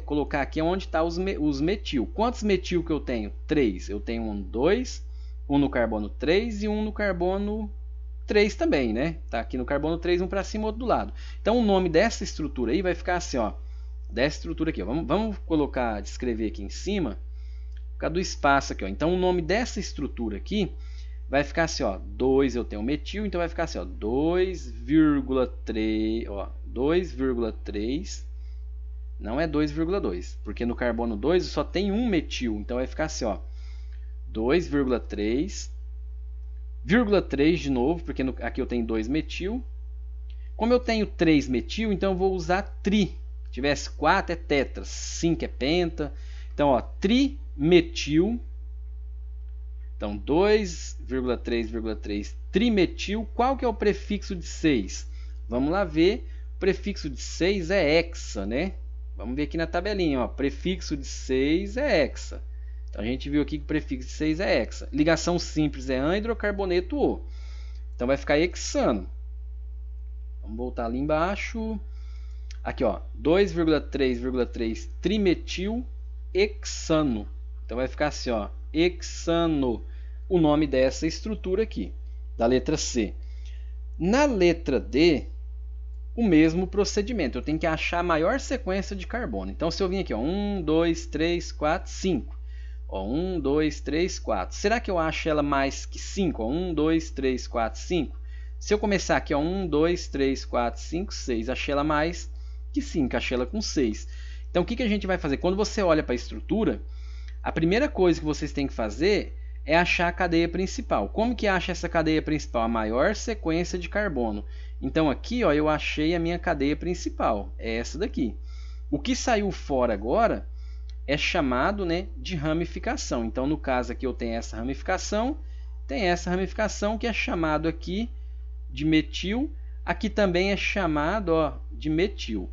colocar aqui onde está os metil. Quantos metil que eu tenho? 3. Eu tenho 1, 2, 1 no carbono 3 e 1 no carbono 3 também, né? Tá aqui no carbono 3, um para cima, outro do lado. Então o nome dessa estrutura aí vai ficar assim, ó. Dessa estrutura aqui, ó. Vamos colocar, descrever aqui em cima. causa do espaço aqui, ó. Então o nome dessa estrutura aqui vai ficar assim, ó, 2 eu tenho metil, então vai ficar assim, ó, 2,3, ó, 2,3, não é 2,2, porque no carbono 2 só tem um metil, então vai ficar assim, ó, 2,3, 3 de novo, porque aqui eu tenho 2 metil. Como eu tenho 3 metil, então eu vou usar tri. Se tivesse 4 é tetra, 5 é penta. Então, ó, trimetil. Então, 2,3,3 trimetil. Qual que é o prefixo de 6? Vamos lá ver. O prefixo de 6 é hexa, né? Vamos ver aqui na tabelinha, ó. Prefixo de 6 é hexa. Então, a gente viu aqui que o prefixo de 6 é hexa. Ligação simples é an, hidrocarboneto O. Então, vai ficar hexano. Vamos voltar ali embaixo. Aqui, ó, 2,3,3 trimetil hexano. Então, vai ficar assim, ó, hexano. O nome dessa estrutura aqui, da letra C. Na letra D, o mesmo procedimento. Eu tenho que achar a maior sequência de carbono. Então, se eu vim aqui, ó, 1, 2, 3, 4, 5. Ó, 1, 2, 3, 4. Será que eu acho ela mais que 5? Ó, 1, 2, 3, 4, 5. Se eu começar aqui, ó, 1, 2, 3, 4, 5, 6. Achei ela mais que 5. Achei ela com 6. Então, o que a gente vai fazer? Quando você olha para a estrutura, a primeira coisa que vocês têm que fazer é achar a cadeia principal. Como que acha essa cadeia principal? A maior sequência de carbono. Então aqui, ó, eu achei a minha cadeia principal. É essa daqui. O que saiu fora agora é chamado, né, de ramificação. Então no caso aqui eu tenho essa ramificação. Tem essa ramificação que é chamado aqui de metil. Aqui também é chamado, ó, de metil.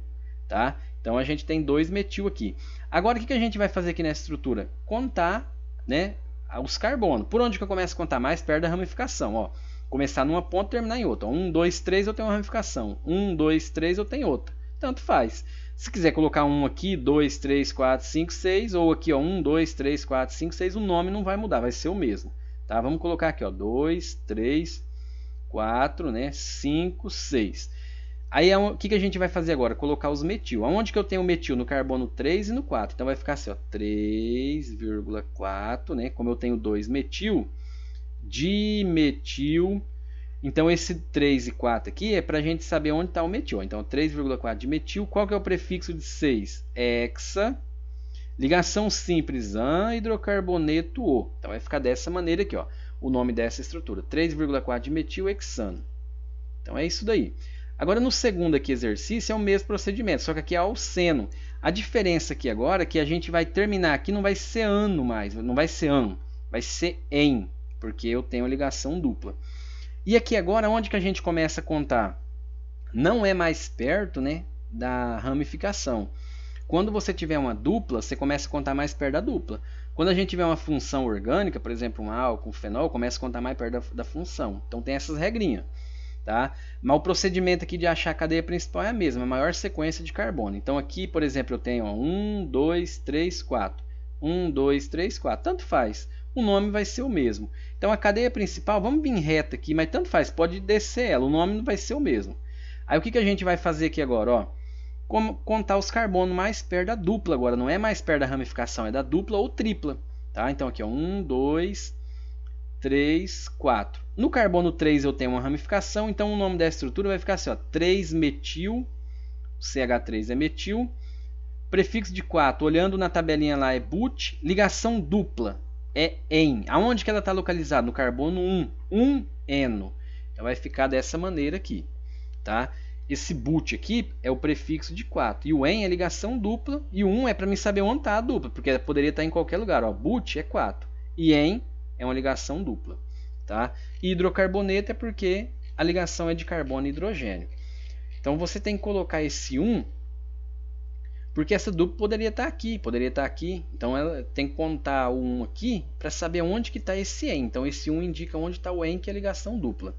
Tá? Então a gente tem 2 metil aqui. Agora o que a gente vai fazer aqui nessa estrutura? Contar, né, os carbonos. Por onde que eu começo a contar? Mais perto da ramificação. Ó. Começar numa ponta e terminar em outra. 1, 2, 3 eu tenho uma ramificação. 1, 2, 3 eu tenho outra. Tanto faz. Se quiser colocar um aqui, 2, 3, 4, 5, 6. Ou aqui, ó, 1, 2, 3, 4, 5, 6. O nome não vai mudar, vai ser o mesmo. Tá? Vamos colocar aqui, ó, 2, 3, 4, né, 5, 6. Aí o que a gente vai fazer agora? Colocar os metil. Aonde que eu tenho metil? No carbono 3 e no 4. Então vai ficar assim, ó, 3,4, né? Como eu tenho 2 metil, dimetil. Então esse 3 e 4 aqui é para a gente saber onde está o metil. Então 3,4 de metil. Qual que é o prefixo de 6? Hexa. Ligação simples an, hidrocarboneto O. Então vai ficar dessa maneira aqui, ó, o nome dessa estrutura. 3,4 de metil hexano. Então é isso daí. Agora no segundo aqui exercício é o mesmo procedimento, só que aqui é alceno. A diferença aqui agora é que a gente vai terminar aqui, não vai ser ano mais, não vai ser an, vai ser em, porque eu tenho ligação dupla. E aqui agora onde que a gente começa a contar? Não é mais perto, né, da ramificação. Quando você tiver uma dupla, você começa a contar mais perto da dupla. Quando a gente tiver uma função orgânica, por exemplo, um álcool, um fenol, começa a contar mais perto da função. Então tem essas regrinhas. Tá? Mas o procedimento aqui de achar a cadeia principal é a mesma, a maior sequência de carbono. Então aqui, por exemplo, eu tenho 1, 2, 3, 4. 1, 2, 3, 4. Tanto faz. O nome vai ser o mesmo. Então a cadeia principal, vamos vir reta aqui, mas tanto faz, pode descer ela, o nome não vai ser o mesmo. Aí o que a gente vai fazer aqui agora? Ó? Como contar os carbonos mais perto da dupla agora, não é mais perto da ramificação, é da dupla ou tripla. Tá? Então aqui, ó, 1, 2, 3, 4. No carbono 3 eu tenho uma ramificação, então o nome dessa estrutura vai ficar assim, ó, 3-metil, CH3 é metil. Prefixo de 4, olhando na tabelinha lá, é but. Ligação dupla é en. Aonde que ela está localizada? No carbono 1, eno. Então vai ficar dessa maneira aqui. Tá? Esse but aqui é o prefixo de 4. E o en é ligação dupla. E o 1 é para mim saber onde está a dupla, porque poderia estar em qualquer lugar. Ó, but é 4. E en é uma ligação dupla. Tá? E hidrocarboneto é porque a ligação é de carbono e hidrogênio. Então você tem que colocar esse 1, porque essa dupla poderia estar aqui, Então ela tem que contar o 1 aqui para saber onde que está esse en. Então esse 1 indica onde está o en, que é a ligação dupla.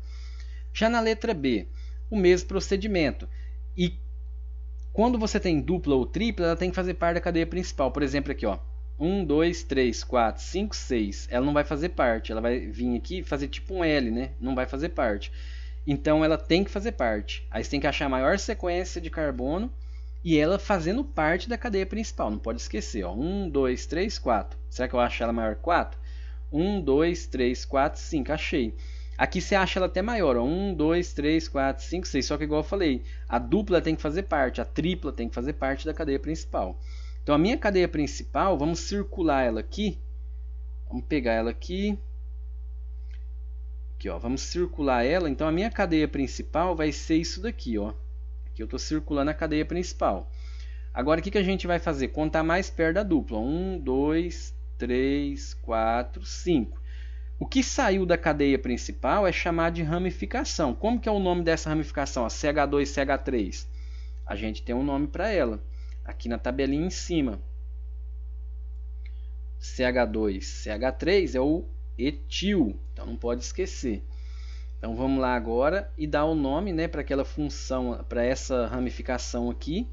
Já na letra B, o mesmo procedimento. E quando você tem dupla ou tripla, ela tem que fazer parte da cadeia principal. Por exemplo, aqui, ó, 1, 2, 3, 4, 5, 6. Ela não vai fazer parte. Ela vai vir aqui e fazer tipo um L, né? Não vai fazer parte. Então ela tem que fazer parte. Aí você tem que achar a maior sequência de carbono e ela fazendo parte da cadeia principal. Não pode esquecer, ó. 1, 2, 3, 4. Será que eu acho ela maior que 4? 1, 2, 3, 4, 5. Achei. Aqui você acha ela até maior, ó. 1, 2, 3, 4, 5, 6. Só que igual eu falei, a dupla tem que fazer parte, a tripla tem que fazer parte da cadeia principal. Então a minha cadeia principal, vamos circular ela aqui. Vamos pegar ela aqui. Aqui, ó, vamos circular ela. Então a minha cadeia principal vai ser isso daqui, ó. Aqui eu estou circulando a cadeia principal. Agora o que a gente vai fazer? Contar mais perto da dupla. 1, 2, 3, 4, 5. O que saiu da cadeia principal é chamado de ramificação. Como que é o nome dessa ramificação? A CH2, CH3. A gente tem um nome para ela. Aqui na tabelinha em cima. CH2, CH3 é o etil. Então não pode esquecer. Então vamos lá agora e dar o nome, né, para aquela função, para essa ramificação aqui,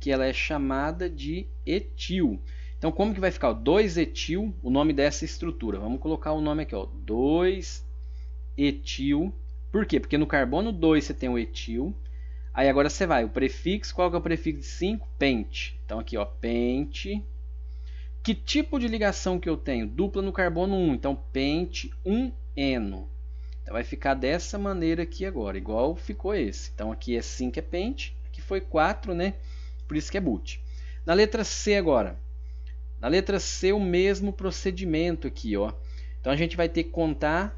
que ela é chamada de etil. Então como que vai ficar? 2-etil, o nome dessa estrutura. Vamos colocar o nome aqui, 2-etil. Por quê? Porque no carbono 2 você tem o etil. Aí agora você vai, o prefixo, qual que é o prefixo de 5? Pente. Então aqui, ó, pente. Que tipo de ligação que eu tenho? Dupla no carbono 1, então pente 1-eno. Então vai ficar dessa maneira aqui agora, igual ficou esse. Então aqui é 5 é pente, aqui foi 4, né? Por isso que é but. Na letra C agora. Na letra C o mesmo procedimento aqui, ó. Então a gente vai ter que contar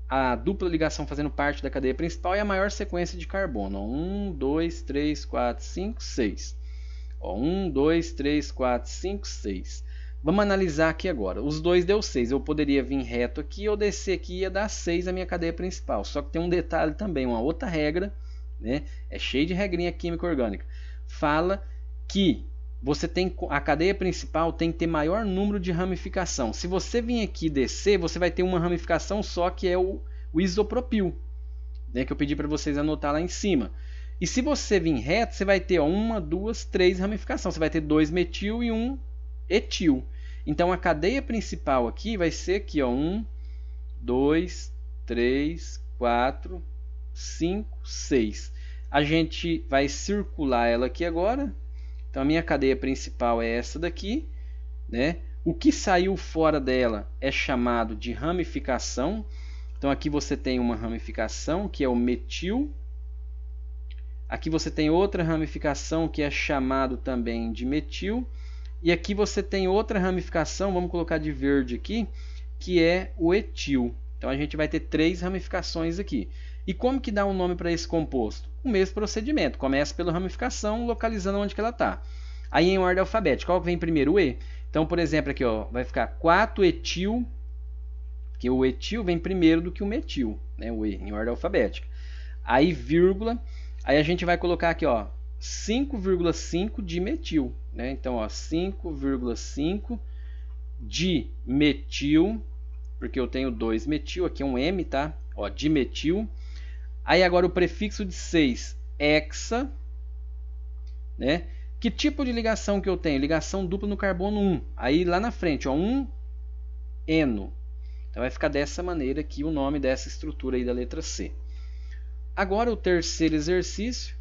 a dupla ligação fazendo parte da cadeia principal e a maior sequência de carbono. 1, 2, 3, 4, 5, 6. 1, 2, 3, 4, 5, 6. Vamos analisar aqui agora. Os dois deu 6. Eu poderia vir reto aqui ou descer aqui e ia dar 6 a minha cadeia principal. Só que tem um detalhe também, uma outra regra, né? É cheio de regrinha química orgânica. Fala que você tem a cadeia principal tem que ter maior número de ramificação. Se você vir aqui descer, você vai ter uma ramificação só, que é o isopropil, né? Que eu pedi para vocês anotar lá em cima. E se você vir reto, você vai ter 1, 2, 3 ramificações. Você vai ter 2-metil e 1-etil. Então a cadeia principal aqui vai ser aqui, ó, 1, 2, 3, 4, 5, 6. A gente vai circular ela aqui agora. Então a minha cadeia principal é essa daqui, né? O que saiu fora dela é chamado de ramificação. Então aqui você tem uma ramificação que é o metil. Aqui você tem outra ramificação que é chamado também de metil. E aqui você tem outra ramificação, vamos colocar de verde aqui, que é o etil. Então a gente vai ter 3 ramificações aqui. E como que dá um nome para esse composto? O mesmo procedimento. Começa pela ramificação, localizando onde que ela está. Aí em ordem alfabética, qual que vem primeiro? O E. Então, por exemplo, aqui, ó, vai ficar 4-etil, que o etil vem primeiro do que o metil, né? O E, em ordem alfabética. Aí vírgula, aí a gente vai colocar aqui, ó, 5,5 de metil, né? Então, ó, 5,5 de metil, porque eu tenho 2-metil, aqui é um M, tá? Ó, de metil. Aí agora o prefixo de 6, hexa, né? Que tipo de ligação que eu tenho? Ligação dupla no carbono 1. Aí lá na frente, ó, 1-eno. Então vai ficar dessa maneira aqui o nome dessa estrutura aí da letra C. Agora o terceiro exercício,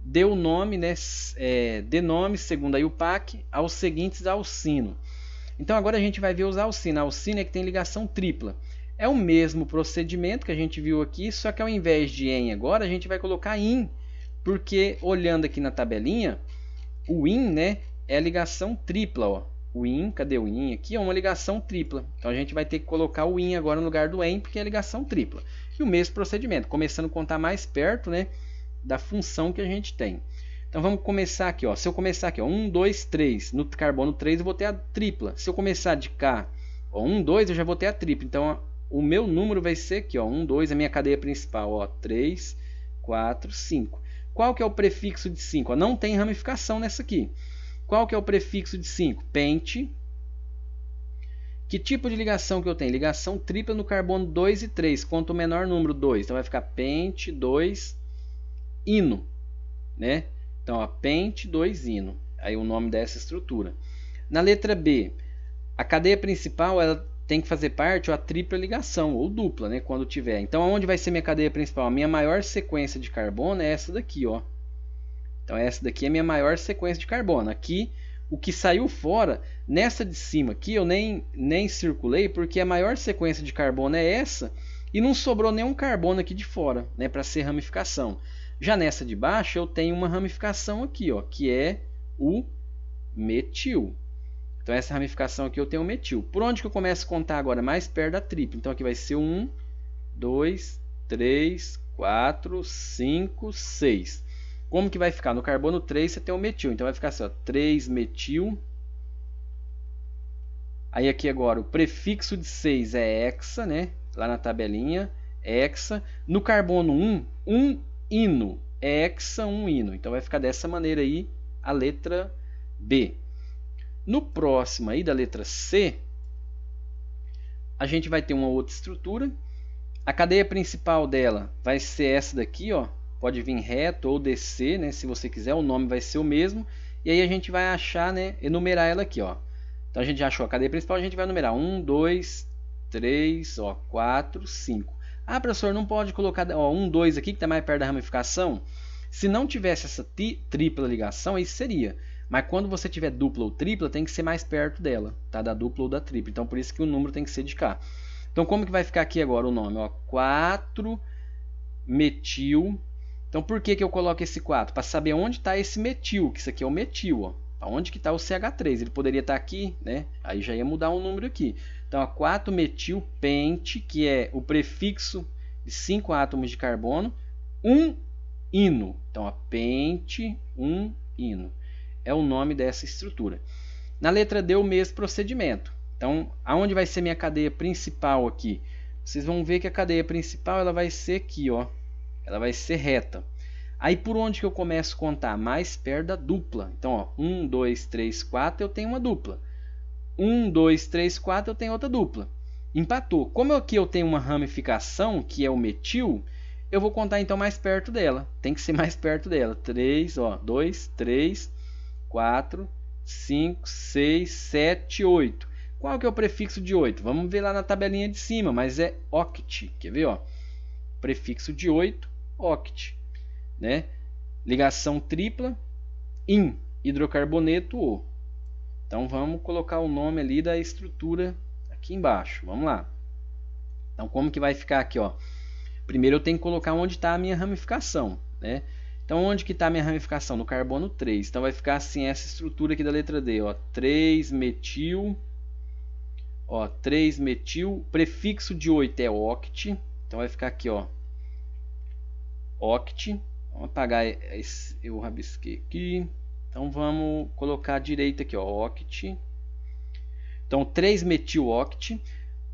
dê o nome, né, dê nome, segundo aí o PAC, aos seguintes alcino. Então agora a gente vai ver os alcinos. A alcina é que tem ligação tripla. É o mesmo procedimento que a gente viu aqui, só que ao invés de en agora, a gente vai colocar in, porque olhando aqui na tabelinha, o in, né, é a ligação tripla, ó. O in, cadê o in aqui? É uma ligação tripla. Então a gente vai ter que colocar o in agora no lugar do en, porque é a ligação tripla. E o mesmo procedimento, começando a contar mais perto, né, da função que a gente tem. Então vamos começar aqui, ó. Se eu começar aqui, ó, 1, 2, 3, no carbono 3 eu vou ter a tripla. Se eu começar de cá, ó, 1, 2, eu já vou ter a tripla. Então, ó, o meu número vai ser aqui, ó, 1, 2, a minha cadeia principal, ó, 3, 4, 5. Qual que é o prefixo de 5? Ó, não tem ramificação nessa aqui. Qual que é o prefixo de 5? Pente. Que tipo de ligação que eu tenho? Ligação tripla no carbono 2 e 3. Quanto o menor número, 2. Então vai ficar pente 2 ino, né? Então, ó, pente 2 ino. Aí o nome dessa estrutura. Na letra B, a cadeia principal ela tem que fazer parte a tripla ligação, ou dupla, né, quando tiver. Então, onde vai ser minha cadeia principal? A minha maior sequência de carbono é essa daqui, ó. Então essa daqui é a minha maior sequência de carbono. Aqui, o que saiu fora, nessa de cima aqui eu nem circulei, porque a maior sequência de carbono é essa, e não sobrou nenhum carbono aqui de fora, né, para ser ramificação. Já nessa de baixo eu tenho uma ramificação aqui, ó, que é o metil. Então essa ramificação aqui eu tenho o metil. Por onde que eu começo a contar agora? Mais perto da tripla. Então aqui vai ser 1, 2, 3, 4, 5, 6. Como que vai ficar? No carbono 3 você tem o metil. Então vai ficar assim, ó, 3-metil. Aí aqui agora o prefixo de 6 é hexa, né? Lá na tabelinha, hexa. No carbono 1, 1 ino. Hexa, 1 ino. Então vai ficar dessa maneira aí a letra B. No próximo aí da letra C, a gente vai ter uma outra estrutura. A cadeia principal dela vai ser essa daqui, ó. Pode vir reto ou descer, né? Se você quiser, o nome vai ser o mesmo. E aí a gente vai achar, né? Enumerar ela aqui, ó. Então a gente já achou a cadeia principal, a gente vai numerar 1, 2, 3, ó, 4, 5. Ah, professor, não pode colocar 1, 2 aqui que está mais perto da ramificação? Se não tivesse essa tripla ligação, isso seria. Mas quando você tiver dupla ou tripla, tem que ser mais perto dela, tá? Da dupla ou da tripla. Então por isso que o número tem que ser de cá. Então como que vai ficar aqui agora o nome? 4-metil. Então por que eu coloco esse 4? Para saber onde está esse metil, que isso aqui é o metil, ó. Onde que está o CH3? Ele poderia estar aqui, né? Aí já ia mudar um número aqui. Então, 4-metil-pente, que é o prefixo de 5 átomos de carbono, 1 ino. Então, pente, 1 ino. É o nome dessa estrutura. Na letra D, o mesmo procedimento. Então, aonde vai ser minha cadeia principal aqui? Vocês vão ver que a cadeia principal ela vai ser aqui, ó. Ela vai ser reta. Aí por onde que eu começo a contar? Mais perto da dupla. Então, ó, 1, 2, 3, 4 eu tenho uma dupla. 1, 2, 3, 4 eu tenho outra dupla. Empatou. Como aqui eu tenho uma ramificação, que é o metil, eu vou contar então mais perto dela. Tem que ser mais perto dela. 3, ó, 2, 3, 4, 5, 6, 7, 8. Qual que é o prefixo de 8? Vamos ver lá na tabelinha de cima, mas é oct. Quer ver? Ó? Prefixo de 8, oct. Né? Ligação tripla, in, hidrocarboneto O. Então vamos colocar o nome ali da estrutura aqui embaixo. Vamos lá. Então como que vai ficar aqui? Ó? Primeiro eu tenho que colocar onde está a minha ramificação. Né? Então onde que está a minha ramificação? No carbono 3. Então vai ficar assim essa estrutura aqui da letra D. 3-metil. 3-metil. Prefixo de 8 é oct. Então vai ficar aqui, ó, oct. Vamos apagar esse, eu rabisquei aqui. Então vamos colocar à direita aqui, ó, oct. Então 3-metil-oct.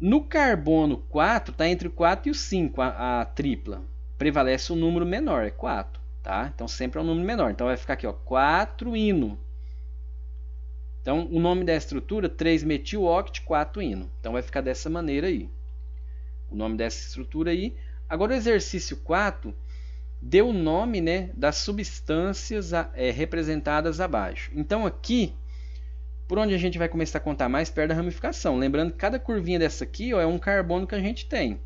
No carbono 4, está entre o 4 e o 5, a tripla. Prevalece o número menor, é 4. Tá? Então sempre é um número menor. Então vai ficar aqui, ó, 4-ino. Então o nome da estrutura, 3-metil-oct, 4-ino. Então vai ficar dessa maneira aí. O nome dessa estrutura aí. Agora o exercício 4 deu o nome, né, das substâncias representadas abaixo. Então aqui, por onde a gente vai começar a contar mais perto da ramificação. Lembrando que cada curvinha dessa aqui, ó, é um carbono que a gente tem.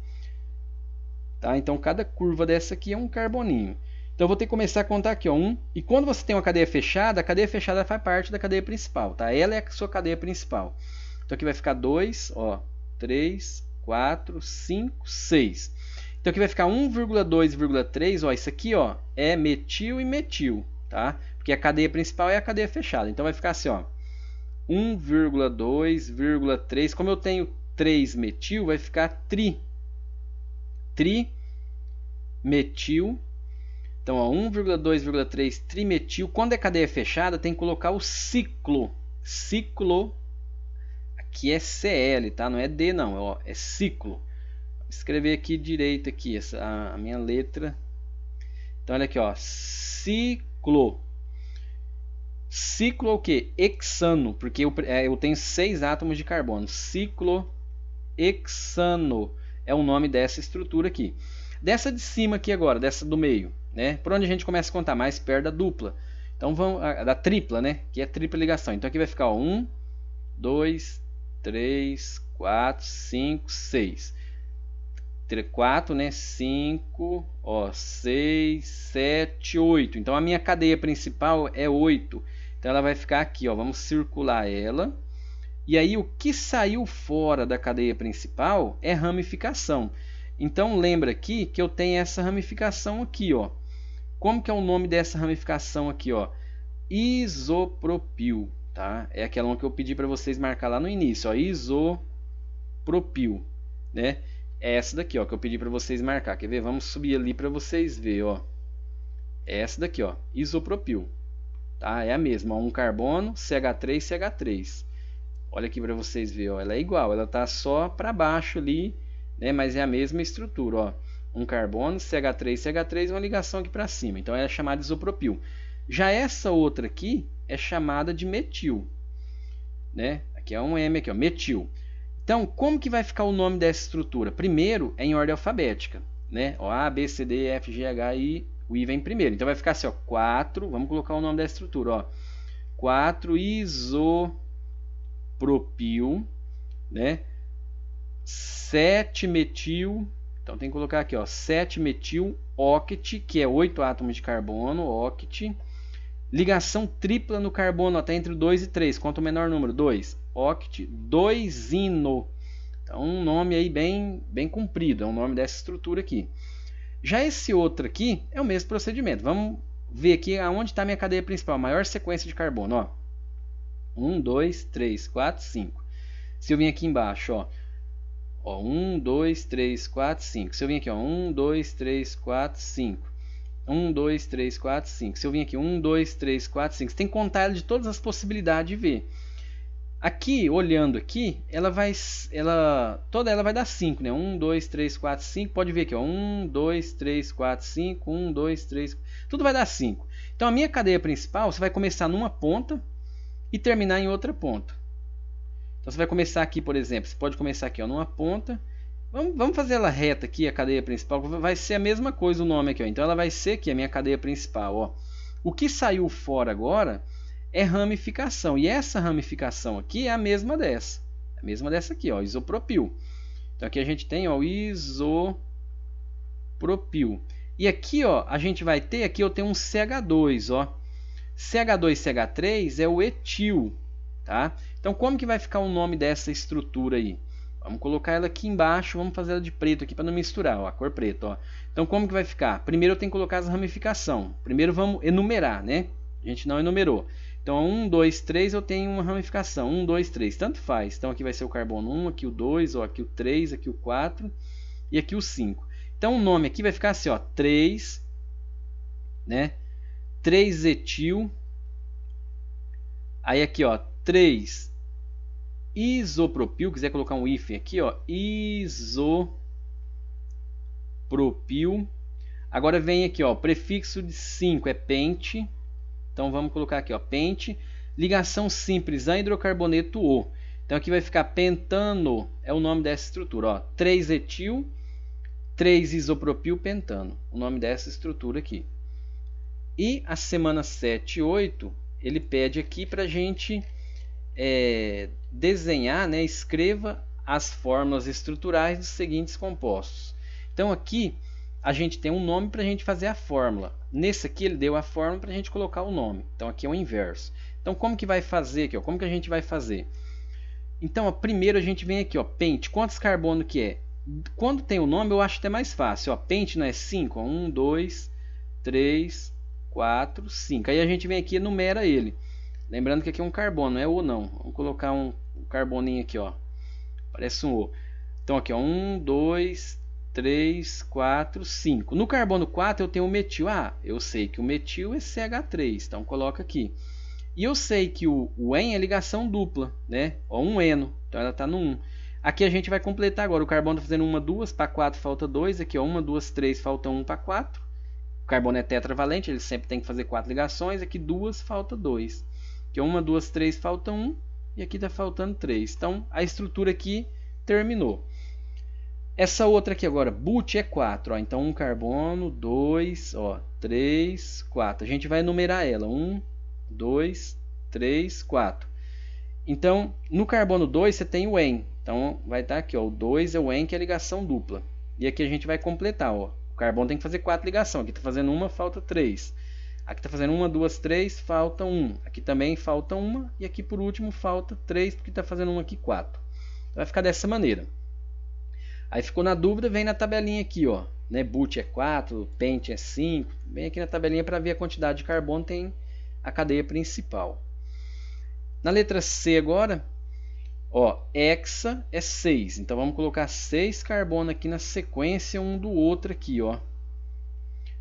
Tá? Então cada curva dessa aqui é um carboninho. Então eu vou ter que começar a contar aqui, ó, 1. E quando você tem uma cadeia fechada, a cadeia fechada faz parte da cadeia principal. Tá? Ela é a sua cadeia principal. Então aqui vai ficar 2, ó, 3, 4, 5, 6. Então aqui vai ficar 1,2,3, ó, isso aqui, ó, é metil e metil, tá? Porque a cadeia principal é a cadeia fechada. Então vai ficar assim, ó, 1,2,3, como eu tenho 3 metil, vai ficar trimetil. Então, ó, 1,2,3 trimetil. Quando é cadeia fechada, tem que colocar o ciclo. Ciclo, aqui é Cl, tá? Não é D não, ó, é ciclo. Escrever aqui direito aqui a minha letra. Então olha aqui, ó, ciclo. Ciclo é o que? Hexano, porque eu tenho 6 átomos de carbono. Ciclohexano é o nome dessa estrutura aqui. Dessa de cima aqui agora, dessa do meio, né? Por onde a gente começa a contar? Mais perto da dupla. Então vamos da tripla, né? Que é tripla ligação. Então aqui vai ficar, ó, 1, 2, 3, 4, 5, 6. 4, né? 5, ó, 6, 7, 8. Então a minha cadeia principal é 8. Então ela vai ficar aqui, ó. Vamos circular ela. E aí o que saiu fora da cadeia principal é ramificação. Então lembra aqui que eu tenho essa ramificação aqui, ó. Como que é o nome dessa ramificação aqui, ó? Isopropil, tá? É aquela que eu pedi para vocês marcar lá no início, ó. Isopropil, né? É essa daqui, ó, que eu pedi para vocês marcar. Quer ver? Vamos subir ali para vocês verem, ó. É essa daqui, ó, isopropil, tá? É a mesma, ó, um carbono, CH3, CH3. Olha aqui para vocês verem, ó, ela é igual, ela tá só para baixo ali, né? Mas é a mesma estrutura, ó. Um carbono, CH3, CH3, uma ligação aqui para cima. Então ela é chamada de isopropil. Já essa outra aqui é chamada de metil, né? Aqui é um M aqui, ó, metil. Então, como que vai ficar o nome dessa estrutura? Primeiro é em ordem alfabética, né? Ó, A, B, C, D, F, G, H, I, o I vem primeiro. Então vai ficar assim, ó, 4, vamos colocar o nome dessa estrutura, ó. 4 isopropil, né? 7 metil, então tem que colocar aqui, ó, 7 metil oct, que é 8 átomos de carbono, oct. Ligação tripla no carbono, até entre 2 e 3. Quanto o menor número? 2. Oct 2-ino. Então, um nome aí bem comprido. É o nome dessa estrutura aqui. Já esse outro aqui é o mesmo procedimento. Vamos ver aqui aonde está a minha cadeia principal. A maior sequência de carbono. Ó. 1, 2, 3, 4, 5. Se eu vir aqui embaixo, ó. 1, 2, 3, 4, 5. Se eu vir aqui, ó. 1, 2, 3, 4, 5. 1, 2, 3, 4, 5. Se eu vim aqui, 1, 2, 3, 4, 5. Você tem que contar ela de todas as possibilidades de ver. Aqui, olhando aqui, toda ela vai dar 5, né? 1, 2, 3, 4, 5. Pode ver aqui, ó. 1, 2, 3, 4, 5. 1, 2, 3. Tudo vai dar 5. Então, a minha cadeia principal, você vai começar numa ponta e terminar em outra ponta. Então, você vai começar aqui, por exemplo. Você pode começar aqui, ó, numa ponta. Vamos fazer ela reta aqui, a cadeia principal. Vai ser a mesma coisa o nome aqui, ó. Então ela vai ser aqui a minha cadeia principal, ó. O que saiu fora agora é ramificação. E essa ramificação aqui é a mesma dessa. A mesma dessa aqui, ó, isopropil. Então aqui a gente tem, ó, isopropil. E aqui, ó, a gente vai ter, aqui eu tenho um CH2, ó. CH2CH3 é o etil, tá? Então como que vai ficar o nome dessa estrutura aí? Vamos colocar ela aqui embaixo, vamos fazer ela de preto aqui para não misturar, ó, a cor preta, ó. Então como que vai ficar? Primeiro eu tenho que colocar as ramificações. Primeiro vamos enumerar, né? A gente não enumerou. Então 1, 2, 3 eu tenho uma ramificação. 1, 2, 3, tanto faz. Então aqui vai ser o carbono 1, aqui o 2, ó, aqui o 3, aqui o 4 e aqui o 5. Então o nome aqui vai ficar assim, ó, 3, né? 3 etil. Aí aqui, ó, 3 isopropil, quiser colocar um hífen aqui, ó, isopropil. Agora vem aqui, ó, prefixo de 5 é pente. Então vamos colocar aqui, ó, pente. Ligação simples a hidrocarboneto O. Então aqui vai ficar pentano, é o nome dessa estrutura, ó, 3 etil, 3 isopropil pentano, o nome dessa estrutura aqui. E a semana 7 e 8, ele pede aqui para a gente desenhar, né, escreva as fórmulas estruturais dos seguintes compostos. Então aqui a gente tem um nome para a gente fazer a fórmula. Nesse aqui ele deu a fórmula para a gente colocar o nome. Então aqui é o inverso. Então como que vai fazer aqui, ó? Como que a gente vai fazer? Então ó, primeiro a gente vem aqui, ó, pente. Quantos carbono que é? Quando tem o nome eu acho até mais fácil. Ó, pente não é 5? 1, 2, 3, 4, 5. Aí a gente vem aqui e enumera ele. Lembrando que aqui é um carbono, não é O não. Vamos colocar um carboninho aqui, ó. Parece um O. Então aqui, ó, 1, 2, 3, 4, 5. No carbono 4 eu tenho o metil. Ah, eu sei que o metil é CH3, então coloca aqui. E eu sei que o EN é ligação dupla, né? Ó, um eno, então ela está no 1. Aqui a gente vai completar agora. O carbono está fazendo 1, 2, para 4 falta 2. Aqui, ó, 1, 2, 3, falta 1 para 4. O carbono é tetravalente, ele sempre tem que fazer 4 ligações. Aqui 2, falta 2. Aqui 1, 2, 3, falta 1. E aqui está faltando 3. Então a estrutura aqui terminou. Essa outra aqui agora, but é 4. Ó. Então 1 carbono, 2, ó, 3, 4. A gente vai enumerar ela. 1, 2, 3, 4. Então no carbono 2 você tem o EN. Então vai estar aqui, ó, o 2 é o EN, que é a ligação dupla, E aqui a gente vai completar, ó. O carbono tem que fazer 4 ligações. Aqui está fazendo uma, falta 3. Aqui está fazendo 1, 2, 3, falta 1. Aqui também falta 1. E aqui por último falta 3, porque está fazendo 1 aqui, 4. Então, vai ficar dessa maneira. Aí ficou na dúvida, vem na tabelinha aqui, ó. Né? Boot é 4, Pent é 5. Vem aqui na tabelinha para ver a quantidade de carbono, tem a cadeia principal. Na letra C agora, ó, hexa é 6. Então vamos colocar 6 carbono aqui na sequência um do outro aqui, ó.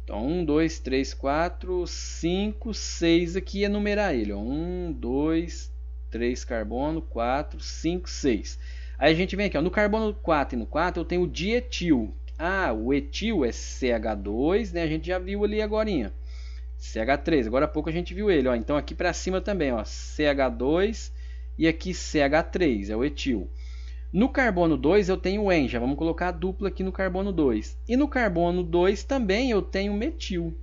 Então 1, 2, 3, 4, 5, 6 aqui é numerar ele, ó. 1, 2, 3 carbono, 4, 5, 6. Aí a gente vem aqui, ó, no carbono 4 e no 4 eu tenho o dietil. Ah, o etil é CH2, né? A gente já viu ali agorinha. CH3, agora há pouco a gente viu ele, ó. Então aqui para cima também, ó, CH2 e aqui CH3, é o etil. No carbono 2 eu tenho o EN, já vamos colocar a dupla aqui no carbono 2. E no carbono 2 também eu tenho metil.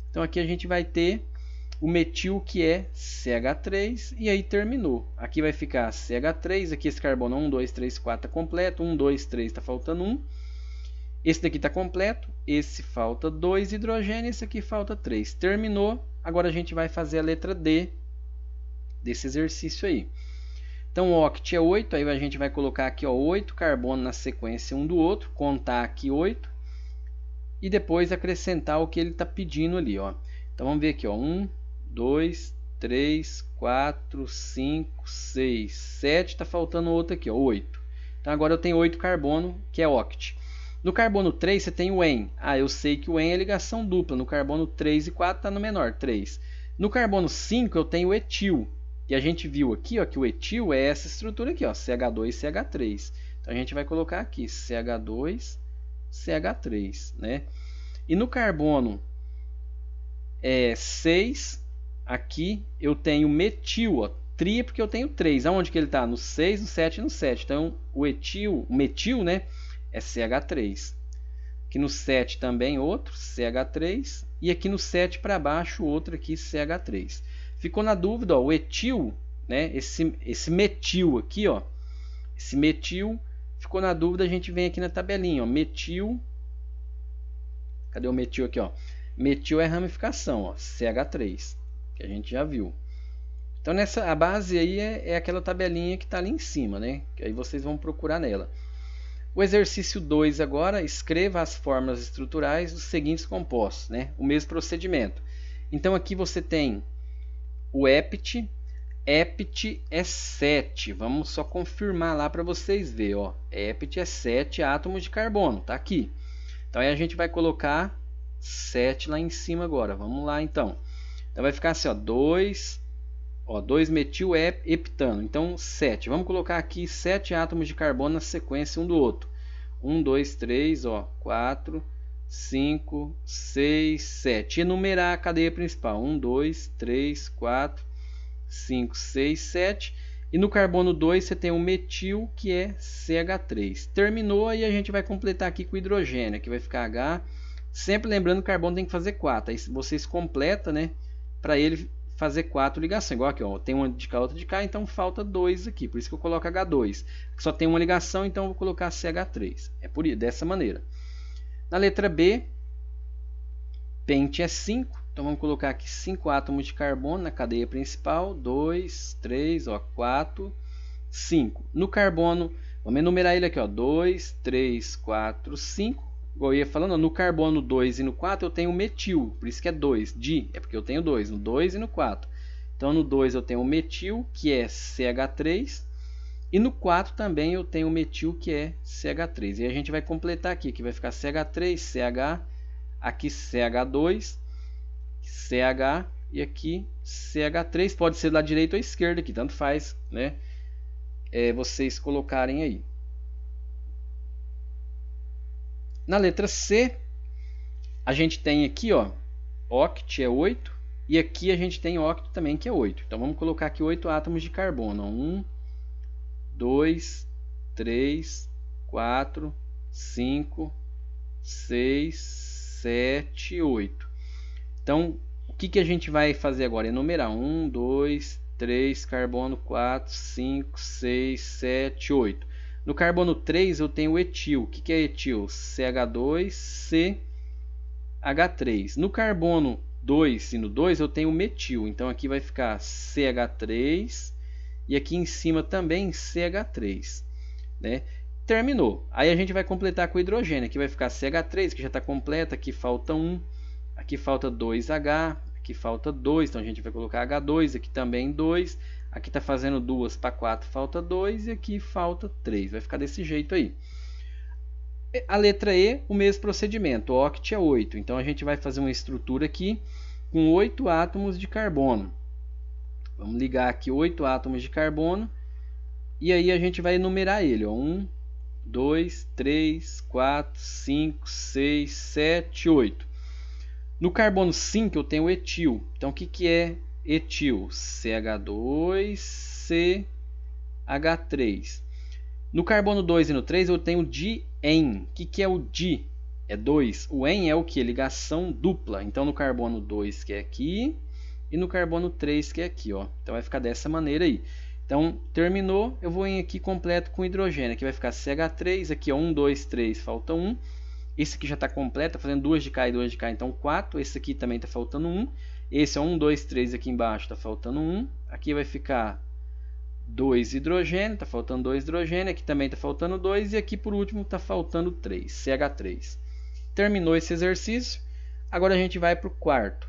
Então aqui a gente vai ter o metil, que é CH3, e aí terminou. Aqui vai ficar CH3, aqui esse carbono 1, 2, 3, 4 está completo, 1, 2, 3 está faltando 1. Esse daqui está completo, esse falta 2 hidrogênio, esse aqui falta 3. Terminou, agora a gente vai fazer a letra D desse exercício aí. Então o oct é 8, aí a gente vai colocar aqui, ó, 8 carbono na sequência um do outro, contar aqui 8 e depois acrescentar o que ele está pedindo ali, ó. Então vamos ver aqui, ó, 1, 2, 3, 4, 5, 6, 7, está faltando outro aqui, ó, 8. Então agora eu tenho 8 carbono, que é oct. No carbono 3 você tem o EN. Ah, eu sei que o EN é ligação dupla. No carbono 3 e 4 está no menor, 3. No carbono 5 eu tenho o etil. E a gente viu aqui, ó, que o etil é essa estrutura aqui, ó, CH2 e CH3. Então a gente vai colocar aqui CH2, CH3, né? E no carbono 6, aqui eu tenho metil, ó, tri porque eu tenho 3. Aonde que ele está? No 6, no 7 e no 7. Então o etil, o metil, né, é CH3. Aqui no 7 também outro, CH3. E aqui no 7 para baixo outro aqui, CH3. Ficou na dúvida, ó, o etil, né, esse metil aqui, ó, esse metil, ficou na dúvida, a gente vem aqui na tabelinha, ó, metil, cadê o metil aqui, ó? Metil é ramificação, ó, CH3, que a gente já viu. Então a base aí é aquela tabelinha que está ali em cima, né? Que aí vocês vão procurar nela. O exercício 2 agora, escreva as fórmulas estruturais dos seguintes compostos, né? O mesmo procedimento. Então aqui você tem o EPT é 7. Vamos só confirmar lá para vocês verem, ó. EPT é 7 átomos de carbono, tá aqui. Então aí a gente vai colocar 7 lá em cima agora. Vamos lá então. Então vai ficar assim, ó, 2 metil heptano. Então 7. Vamos colocar aqui 7 átomos de carbono na sequência um do outro. 1, 2, 3, ó, 4, 5, 6, 7. Enumerar a cadeia principal. 1, 2, 3, 4, 5, 6, 7. E no carbono 2 você tem o metil, que é CH3. Terminou, aí a gente vai completar aqui com o hidrogênio. Aqui vai ficar H. Sempre lembrando que o carbono tem que fazer 4. Aí vocês completam, né, para ele fazer 4 ligações. Igual aqui, ó, tem uma de cá, outra de cá, então falta 2 aqui. Por isso que eu coloco H2. Só tem uma ligação, então eu vou colocar CH3. É dessa maneira. Na letra B, Pent é 5. Então vamos colocar aqui 5 átomos de carbono na cadeia principal. 2, 3, ó, 4, 5. No carbono, vamos enumerar ele aqui, ó, 2, 3, 4, 5. Igual eu ia falando, no carbono 2 e no 4 eu tenho metil, por isso que é 2. É porque eu tenho 2, no 2 e no 4. Então no 2 eu tenho o metil, que é CH3. E no 4 também eu tenho o metil, que é CH3. E a gente vai completar aqui, que vai ficar CH3, CH, aqui CH2, CH e aqui CH3. Pode ser da direita ou à esquerda aqui, tanto faz, né? Vocês colocarem aí. Na letra C, a gente tem aqui, ó, oct é 8, e aqui a gente tem oct também, que é 8. Então vamos colocar aqui 8 átomos de carbono. 1, 2, 3, 4, 5, 6, 7, 8. Então, o que a gente vai fazer agora? Enumerar 1, 2, 3, carbono, 4, 5, 6, 7, 8. No carbono 3 eu tenho o etil. O que é etil? CH2CH3. No carbono 2 e no 2 eu tenho o metil. Então aqui vai ficar CH3 e aqui em cima também CH3. Né? Terminou. Aí a gente vai completar com o hidrogênio. Aqui vai ficar CH3, que já está completa. Aqui falta 1. Aqui falta 2H. Aqui falta 2. Então a gente vai colocar H2. Aqui também 2. Aqui está fazendo 2 para 4, falta 2. E aqui falta 3. Vai ficar desse jeito aí. A letra E, o mesmo procedimento. O oct é 8. Então a gente vai fazer uma estrutura aqui com 8 átomos de carbono. Vamos ligar aqui 8 átomos de carbono. E aí a gente vai enumerar ele. 1, 2, 3, 4, 5, 6, 7, 8. No carbono 5 eu tenho o etil. Então o que é etil? CH2CH3. No carbono 2 e no 3 eu tenho o di-en. O que é o di? É 2. O en é o que? Ligação dupla. Então no carbono 2 que é aqui e no carbono 3 que é aqui. Ó. Então vai ficar dessa maneira aí. Então terminou, eu vou em aqui completo com hidrogênio. Aqui vai ficar CH3, aqui ó, 1, 2, 3, falta 1. Esse aqui já está completo, está fazendo 2 de cá e 2 de cá, então 4. Esse aqui também está faltando 1. Esse é 1, 2, 3 aqui embaixo, está faltando 1. Aqui vai ficar 2 hidrogênio, está faltando 2 hidrogênio. Aqui também está faltando 2. E aqui por último está faltando 3, CH3. Terminou esse exercício. Agora a gente vai para o quarto.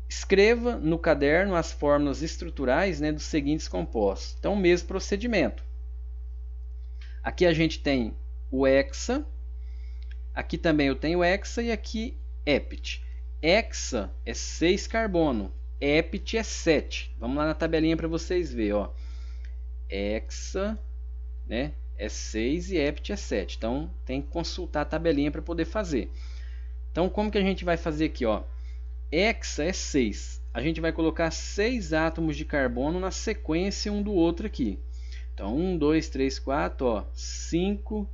Escreva no caderno as fórmulas estruturais, né, dos seguintes compostos. Então, o mesmo procedimento. Aqui a gente tem o hexa. Aqui também eu tenho hexa e aqui ept. Hexa é 6 carbono. Ept é 7. Vamos lá na tabelinha para vocês verem. Ó. Hexa, né, é 6 e ept é 7. Então, tem que consultar a tabelinha para poder fazer. Então, como que a gente vai fazer aqui? Ó? Hexa é 6. A gente vai colocar 6 átomos de carbono na sequência um do outro aqui. Então, 1, 2, 3, 4, ó, 5,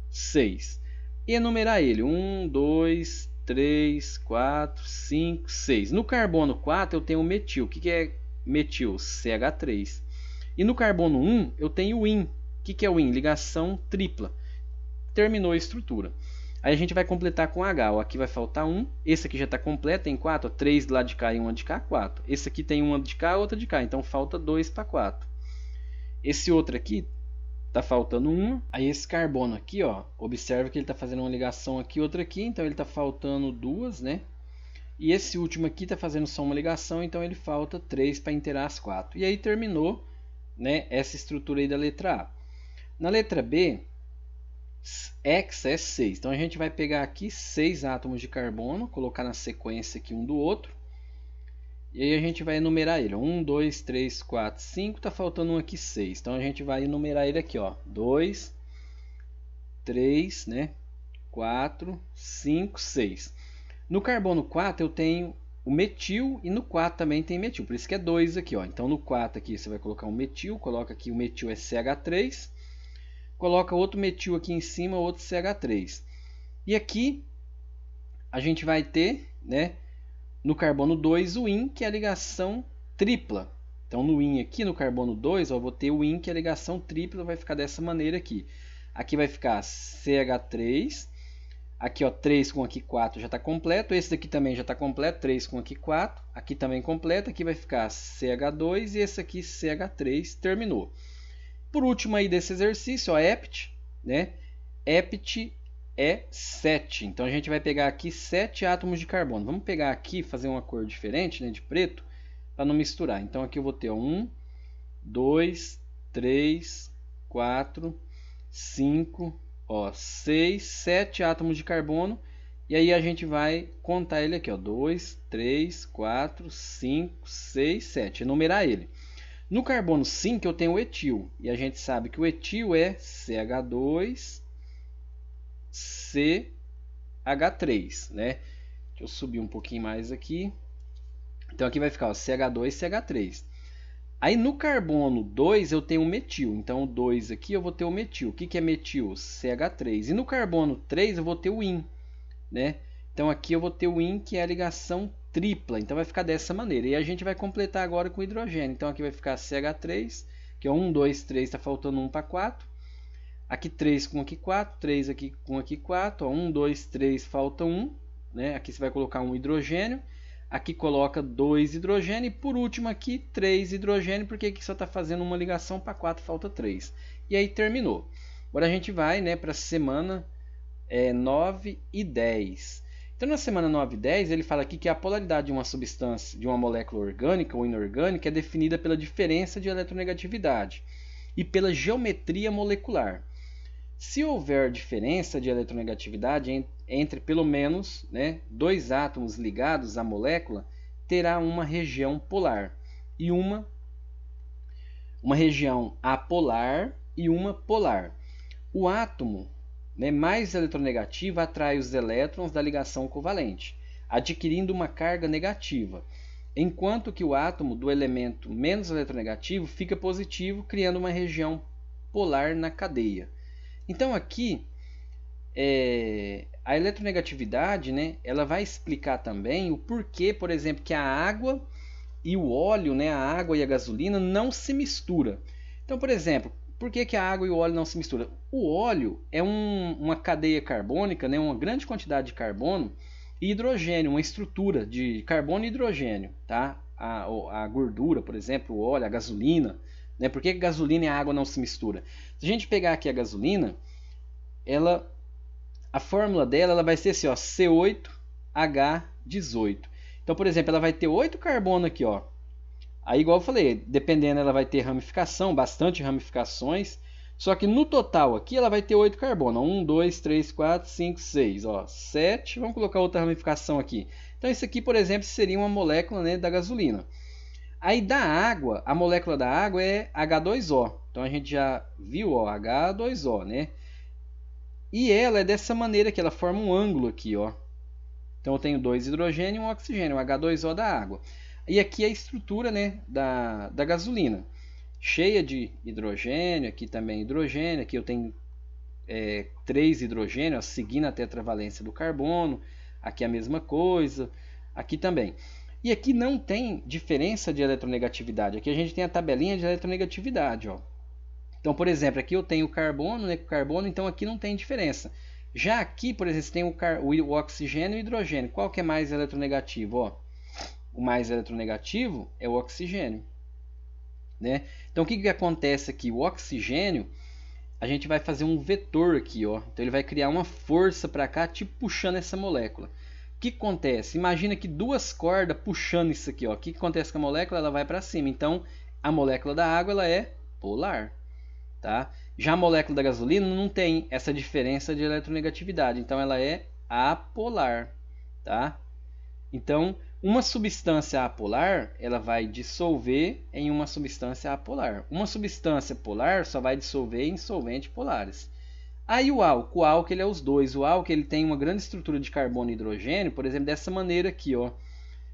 6. E enumerar ele. 1, 2, 3, 4, 5, 6. No carbono 4 eu tenho o metil. O que é metil? CH3. E no carbono 1 eu tenho o IN. O que é o IN? Ligação tripla. Terminou a estrutura. Aí a gente vai completar com H. Ó, aqui vai faltar 1. Esse aqui já está completo, tem 4. 3 do lado de cá e 1 de cá, 4. Esse aqui tem uma de cá e outra de cá. Então falta 2 para 4. Esse outro aqui está faltando 1. Aí esse carbono aqui, ó, observa que ele está fazendo uma ligação aqui e outra aqui. Então ele está faltando 2, né? E esse último aqui está fazendo só uma ligação. Então ele falta 3 para inteirar as 4. E aí terminou, né, essa estrutura aí da letra A. Na letra B, hexa é 6. Então a gente vai pegar aqui 6 átomos de carbono, colocar na sequência aqui um do outro. E aí a gente vai enumerar ele. 1, 2, 3, 4, 5. Está faltando um aqui, 6. Então a gente vai enumerar ele aqui. Ó. 2, 3, né? 4, 5, 6. No carbono 4 eu tenho o metil e no 4 também tem metil. Por isso que é 2 aqui. Ó. Então no 4 aqui você vai colocar um metil. Coloca aqui o metil é CH3. Coloca outro metil aqui em cima, outro CH3. E aqui a gente vai ter, né, no carbono 2 o IN, que é a ligação tripla. Então no IN aqui, no carbono 2, eu vou ter o IN, que é a ligação tripla, vai ficar dessa maneira aqui. Aqui vai ficar CH3. Aqui ó, 3 com aqui 4 já está completo. Esse daqui também já está completo, 3 com aqui 4. Aqui também completo. Aqui vai ficar CH2 e esse aqui CH3. Terminou. Por último aí desse exercício, ó, ept, né? Ept é 7. Então a gente vai pegar aqui 7 átomos de carbono. Vamos pegar aqui, fazer uma cor diferente, né, de preto, para não misturar. Então aqui eu vou ter 1, 2, 3, 4, 5, ó, 6, 7 átomos de carbono. E aí a gente vai contar ele aqui, ó, 2, 3, 4, 5, 6, 7. Enumerar ele. No carbono 5 eu tenho o etil. E a gente sabe que o etil é CH2, CH3, né? Deixa eu subir um pouquinho mais aqui. Então aqui vai ficar ó, CH2, CH3. Aí no carbono 2 eu tenho o metil. Então o 2 aqui eu vou ter o metil. O que é metil? CH3. E no carbono 3 eu vou ter o IN, né? Então aqui eu vou ter o IN, que é a ligação tripla. Então vai ficar dessa maneira. E a gente vai completar agora com hidrogênio. Então aqui vai ficar CH3, que é 1, 2, 3, está faltando 1 para 4. Aqui 3 com aqui 4, 3 aqui com aqui 4, ó, 1, 2, 3, falta 1, né? Aqui você vai colocar um hidrogênio, aqui coloca 2 hidrogênio e por último aqui 3 hidrogênio, porque aqui só está fazendo uma ligação para 4, falta 3. E aí terminou. Agora a gente vai, né, para a semana 9 e 10. Então na semana 9 e 10 ele fala aqui que a polaridade de uma substância, de uma molécula orgânica ou inorgânica é definida pela diferença de eletronegatividade e pela geometria molecular. Se houver diferença de eletronegatividade entre pelo menos, né, dois átomos ligados à molécula, terá uma região polar e uma região apolar e uma polar. O átomo, né, mais eletronegativo atrai os elétrons da ligação covalente, adquirindo uma carga negativa, enquanto que o átomo do elemento menos eletronegativo fica positivo, criando uma região polar na cadeia. Então aqui a eletronegatividade, né, ela vai explicar também o porquê, por exemplo, que a água e o óleo, né, a água e a gasolina não se misturam. Então, por exemplo, por que a água e o óleo não se misturam? O óleo é uma cadeia carbônica, né, uma grande quantidade de carbono e hidrogênio, uma estrutura de carbono e hidrogênio. Tá? A gordura, por exemplo, o óleo, a gasolina. Né? Por que a gasolina e a água não se misturam? Se a gente pegar aqui a gasolina, a fórmula dela ela vai ser assim, ó, C8H18. Então, por exemplo, ela vai ter 8 carbono aqui, ó. Aí, igual eu falei, dependendo, ela vai ter ramificação, bastante ramificações. Só que no total aqui, ela vai ter 8 carbono. 1, 2, 3, 4, 5, 6. Ó, 7. Vamos colocar outra ramificação aqui. Então, isso aqui, por exemplo, seria uma molécula, né, da gasolina. Aí, da água, a molécula da água é H2O. Então, a gente já viu, ó, H2O, né? E ela é dessa maneira aqui, ela forma um ângulo aqui, ó. Então, eu tenho 2 hidrogênio e um oxigênio, o H2O da água. E aqui é a estrutura, né, da gasolina, cheia de hidrogênio, aqui também hidrogênio, aqui eu tenho 3 hidrogênios, ó, seguindo a tetravalência do carbono, aqui a mesma coisa, aqui também. E aqui não tem diferença de eletronegatividade, aqui a gente tem a tabelinha de eletronegatividade. Ó. Então, por exemplo, aqui eu tenho carbono, né, carbono, então aqui não tem diferença. Já aqui, por exemplo, você tem o oxigênio e o hidrogênio, qual que é mais eletronegativo? Ó? O mais eletronegativo é o oxigênio. Né? Então o que acontece aqui? O oxigênio, a gente vai fazer um vetor aqui. Ó. Então ele vai criar uma força para cá, tipo puxando essa molécula. O que acontece? Imagina que duas cordas puxando isso aqui. Ó. O que acontece com a molécula? Ela vai para cima. Então a molécula da água ela é polar. Tá? Já a molécula da gasolina não tem essa diferença de eletronegatividade. Então ela é apolar. Tá? Então uma substância apolar, ela vai dissolver em uma substância apolar. Uma substância polar só vai dissolver em solventes polares. Aí o álcool ele é os dois. O álcool ele tem uma grande estrutura de carbono e hidrogênio, por exemplo, dessa maneira aqui, ó.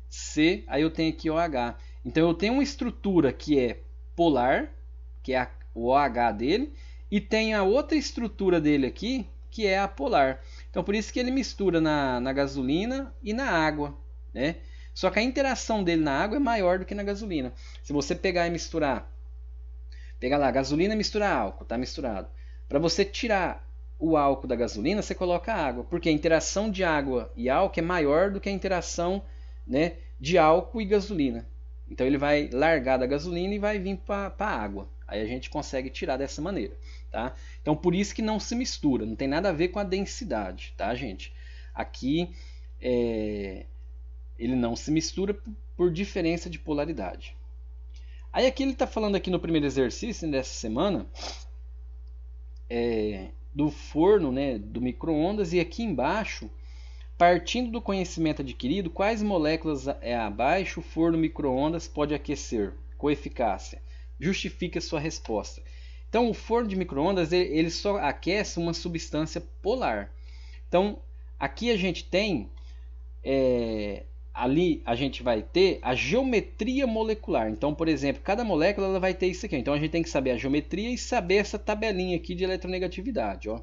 C, aí eu tenho aqui OH. Então eu tenho uma estrutura que é polar, que é o OH dele, e tem a outra estrutura dele aqui, que é apolar. Então por isso que ele mistura na gasolina e na água, né? Só que a interação dele na água é maior do que na gasolina. Se você pegar e misturar, pegar lá, gasolina e misturar álcool, tá misturado. Para você tirar o álcool da gasolina, você coloca água, porque a interação de água e álcool é maior do que a interação, né, de álcool e gasolina. Então ele vai largar da gasolina e vai vir para a água. Aí a gente consegue tirar dessa maneira, tá? Então por isso que não se mistura, não tem nada a ver com a densidade, tá, gente? Aqui ele não se mistura por diferença de polaridade. Aí aqui ele está falando aqui no primeiro exercício dessa semana do forno, né, do micro-ondas, e aqui embaixo, partindo do conhecimento adquirido, quais moléculas abaixo o forno micro-ondas pode aquecer com eficácia? Justifique a sua resposta. Então o forno de micro-ondas ele só aquece uma substância polar. Então aqui a gente tem ali a gente vai ter a geometria molecular. Então, por exemplo, cada molécula ela vai ter isso aqui. Então, a gente tem que saber a geometria e saber essa tabelinha aqui de eletronegatividade. Ó,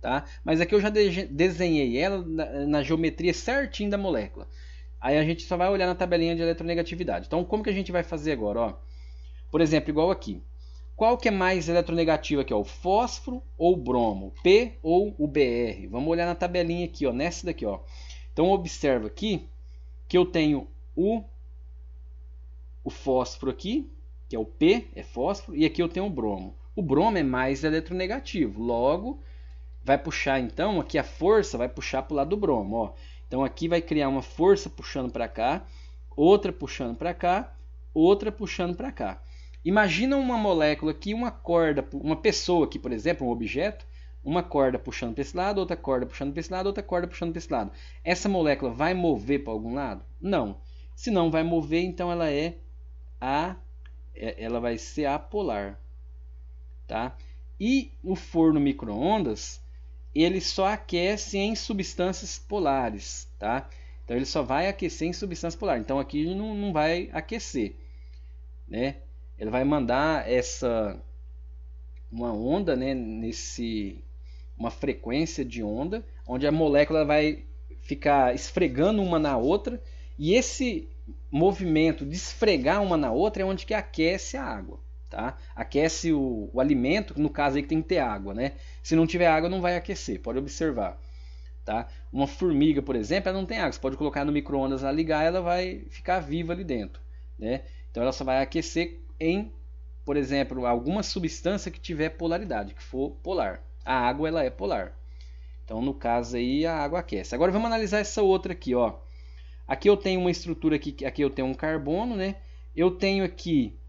tá? Mas aqui eu já desenhei ela na geometria certinho da molécula. Aí a gente só vai olhar na tabelinha de eletronegatividade. Então, como que a gente vai fazer agora? Ó, por exemplo, igual aqui. Qual que é mais eletronegativo aqui, ó? O fósforo ou o bromo? O P ou o Br? Vamos olhar na tabelinha aqui, ó, nessa daqui, ó. Então observa aqui que eu tenho o fósforo aqui, que é o P, é fósforo, e aqui eu tenho o bromo. O bromo é mais eletronegativo, logo vai puxar então, aqui a força vai puxar para o lado do bromo, ó. Então aqui vai criar uma força puxando para cá, outra puxando para cá, outra puxando para cá. Imagina uma molécula aqui, uma corda, uma pessoa aqui, por exemplo, um objeto, uma corda puxando para esse lado, outra corda puxando para esse lado, outra corda puxando para esse lado. Essa molécula vai mover para algum lado? Não. Se não vai mover, então ela vai ser apolar, tá? E o forno micro-ondas, ele só aquece em substâncias polares, tá? Então ele só vai aquecer em substâncias polares. Então aqui não vai aquecer, né? Ele vai mandar uma onda, né, uma frequência de onda, onde a molécula vai ficar esfregando uma na outra, e esse movimento de esfregar uma na outra é onde que aquece a água, tá? Aquece o alimento, no caso aí que tem que ter água, né? Se não tiver água não vai aquecer, pode observar, tá? Uma formiga, por exemplo, ela não tem água, você pode colocar no micro-ondas lá, ligar, ela vai ficar viva ali dentro, né? Então ela só vai aquecer em, por exemplo, alguma substância que tiver polaridade, que for polar. A água ela é polar. Então no caso aí a água aquece. Agora vamos analisar essa outra aqui, ó. Aqui eu tenho uma estrutura aqui eu tenho um carbono, né? Eu tenho aqui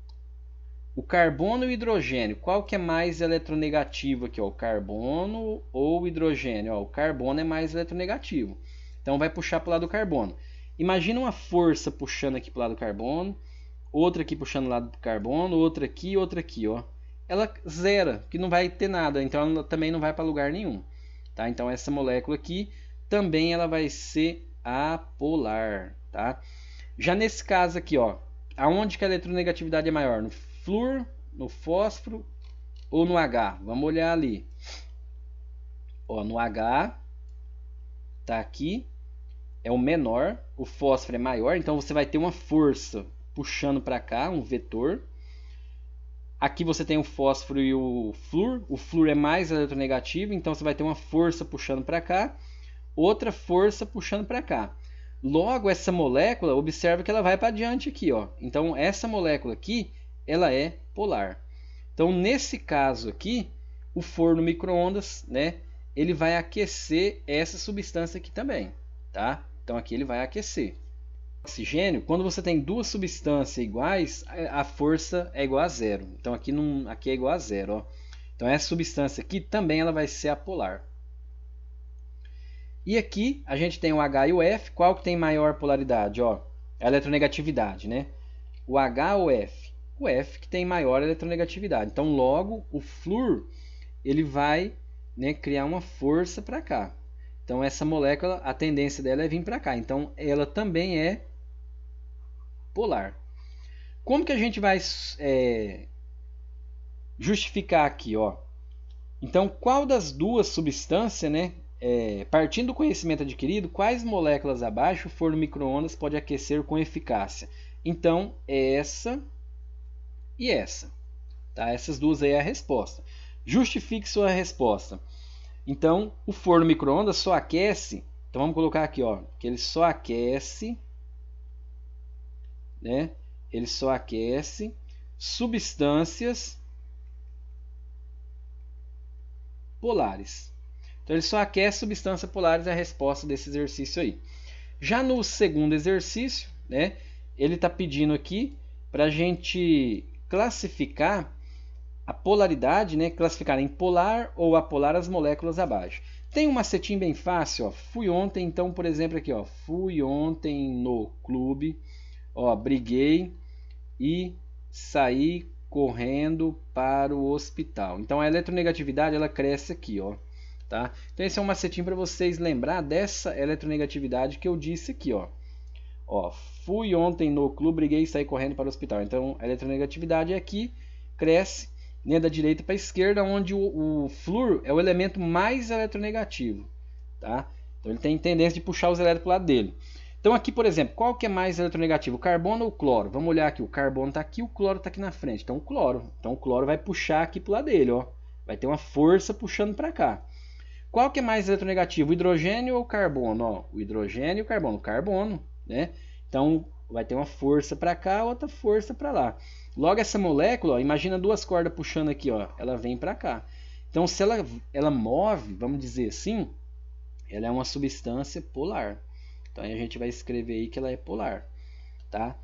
o carbono e o hidrogênio. Qual que é mais eletronegativo aqui, ó? O carbono ou o hidrogênio? Ó, o carbono é mais eletronegativo. Então vai puxar para o lado do carbono. Imagina uma força puxando aqui para o lado do carbono, outra aqui puxando o lado do carbono, outra aqui, ó. Ela zera, que não vai ter nada, então ela também não vai para lugar nenhum, tá? Então essa molécula aqui também ela vai ser apolar, tá? Já nesse caso aqui, ó, aonde que a eletronegatividade é maior? No flúor, no fósforo ou no H? Vamos olhar ali. Ó, no H tá aqui, é o menor, o fósforo é maior, então você vai ter uma força puxando para cá, um vetor. Aqui você tem o fósforo e o flúor é mais eletronegativo, então você vai ter uma força puxando para cá, outra força puxando para cá. Logo, essa molécula, observa que ela vai para diante aqui, ó. Então essa molécula aqui, ela é polar. Então nesse caso aqui, o forno micro-ondas, né, ele vai aquecer essa substância aqui também, tá? Então aqui ele vai aquecer. Oxigênio, quando você tem duas substâncias iguais, a força é igual a zero. Então aqui é igual a zero, ó. Então essa substância aqui também ela vai ser apolar. E aqui a gente tem o H e o F. Qual que tem maior polaridade? Ó, a eletronegatividade, né? O H ou o F? O F que tem maior eletronegatividade. Então logo o flúor ele vai, né, criar uma força para cá. Então essa molécula, a tendência dela é vir para cá. Então ela também é polar. Como que a gente vai justificar aqui, ó? Então qual das duas substâncias, né, partindo do conhecimento adquirido, quais moléculas abaixo o forno micro-ondas pode aquecer com eficácia? Então essa e essa, tá? Essas duas aí é a resposta. Justifique sua resposta. Então o forno micro-ondas só aquece, então vamos colocar aqui, ó, que ele só aquece, né? Ele só aquece substâncias polares. Então ele só aquece substâncias polares, é a resposta desse exercício aí. Já no segundo exercício, né, ele está pedindo aqui para a gente classificar a polaridade, né, classificar em polar ou apolar as moléculas abaixo. Tem um macetinho bem fácil, ó. Fui ontem, então, por exemplo, aqui, ó, fui ontem no clube, ó, briguei e saí correndo para o hospital. Então a eletronegatividade ela cresce aqui, ó, tá? Então esse é um macetinho para vocês lembrar dessa eletronegatividade que eu disse aqui, ó. Ó, fui ontem no clube, briguei e saí correndo para o hospital. Então a eletronegatividade aqui cresce, né, da direita para a esquerda, onde o flúor é o elemento mais eletronegativo, tá? Então ele tem tendência de puxar os elétrons para o lado dele. Então aqui, por exemplo, qual que é mais eletronegativo, o carbono ou o cloro? Vamos olhar aqui, o carbono está aqui, o cloro está aqui na frente. Então o cloro vai puxar aqui para o lado dele, ó. Vai ter uma força puxando para cá. Qual que é mais eletronegativo, o hidrogênio ou o carbono? Ó, o hidrogênio e o carbono. O carbono, né? Então vai ter uma força para cá, outra força para lá. Logo essa molécula, ó, imagina duas cordas puxando aqui, ó, ela vem para cá. Então se ela move, vamos dizer assim, ela é uma substância polar. Então a gente vai escrever aí que ela é polar, tá?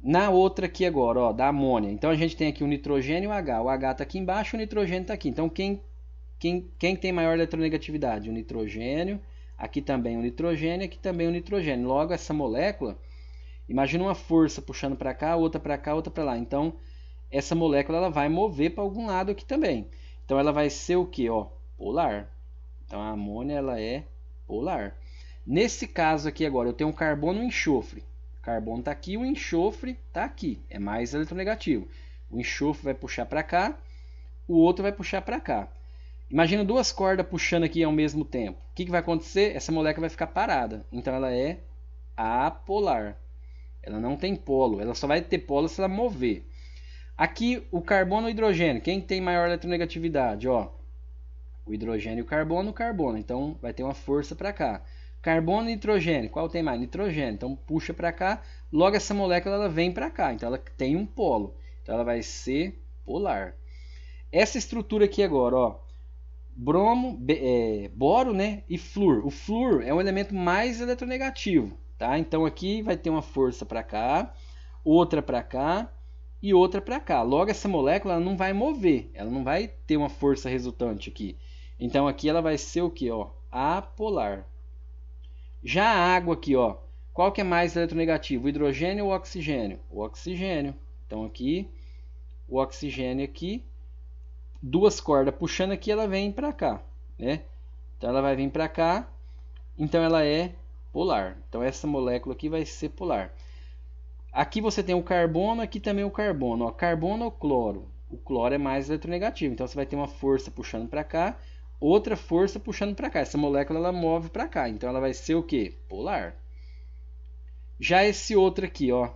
Na outra aqui agora, ó, da amônia. Então a gente tem aqui o nitrogênio e o H. O H está aqui embaixo, o nitrogênio está aqui. Então quem tem maior eletronegatividade? O nitrogênio. Aqui também o nitrogênio, aqui também o nitrogênio. Logo essa molécula, imagina uma força puxando para cá, outra para cá, outra para lá. Então essa molécula ela vai mover para algum lado aqui também. Então ela vai ser o que? Ó, polar. Então a amônia ela é polar. Nesse caso aqui agora, eu tenho um carbono e um enxofre. O carbono está aqui, o enxofre está aqui. É mais eletronegativo. O enxofre vai puxar para cá, o outro vai puxar para cá. Imagina duas cordas puxando aqui ao mesmo tempo. O que vai acontecer? Essa molécula vai ficar parada. Então ela é apolar. Ela não tem polo. Ela só vai ter polo se ela mover. Aqui o carbono e o hidrogênio. Quem tem maior eletronegatividade? Ó, o hidrogênio e o carbono, Então vai ter uma força para cá. Carbono e nitrogênio. Qual tem mais? Nitrogênio. Então puxa para cá. Logo essa molécula ela vem para cá. Então ela tem um polo. Então ela vai ser polar. Essa estrutura aqui agora, ó, bromo, boro, né, e flúor. O flúor é um elemento mais eletronegativo, tá? Então aqui vai ter uma força para cá, outra para cá e outra para cá. Logo essa molécula ela não vai mover, ela não vai ter uma força resultante aqui. Então aqui ela vai ser o que, ó, apolar. Já a água aqui, ó, qual que é mais eletronegativo, o hidrogênio ou o oxigênio? O oxigênio. Então aqui o oxigênio aqui, duas cordas puxando aqui, ela vem para cá, né? Então ela vai vir para cá, então ela é polar. Então essa molécula aqui vai ser polar. Aqui você tem o carbono, aqui também o carbono. Ó, carbono ou cloro? O cloro é mais eletronegativo, então você vai ter uma força puxando para cá, outra força puxando para cá. Essa molécula ela move para cá, então ela vai ser o que? Polar. Já esse outro aqui, ó,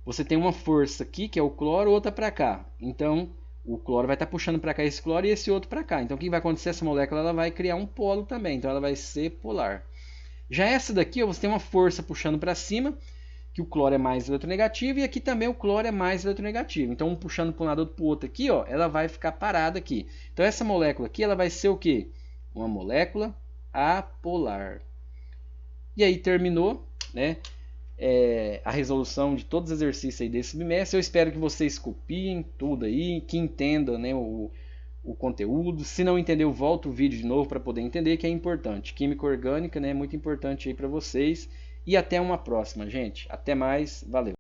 você tem uma força aqui que é o cloro, outra para cá. Então o cloro vai estar puxando para cá esse cloro e esse outro para cá. Então o que vai acontecer? Essa molécula ela vai criar um polo também, então ela vai ser polar. Já essa daqui, ó, você tem uma força puxando para cima, que o cloro é mais eletronegativo, e aqui também o cloro é mais eletronegativo. Então um puxando para um lado, outro para o outro aqui, ó, ela vai ficar parada aqui. Então essa molécula aqui ela vai ser o quê? Uma molécula apolar. E aí terminou, né? A resolução de todos os exercícios aí desse bimestre. Eu espero que vocês copiem tudo aí, que entendam, né, o conteúdo. Se não entendeu, volta o vídeo de novo para poder entender, que é importante. Química orgânica, né, é muito importante aí para vocês. E até uma próxima, gente. Até mais. Valeu.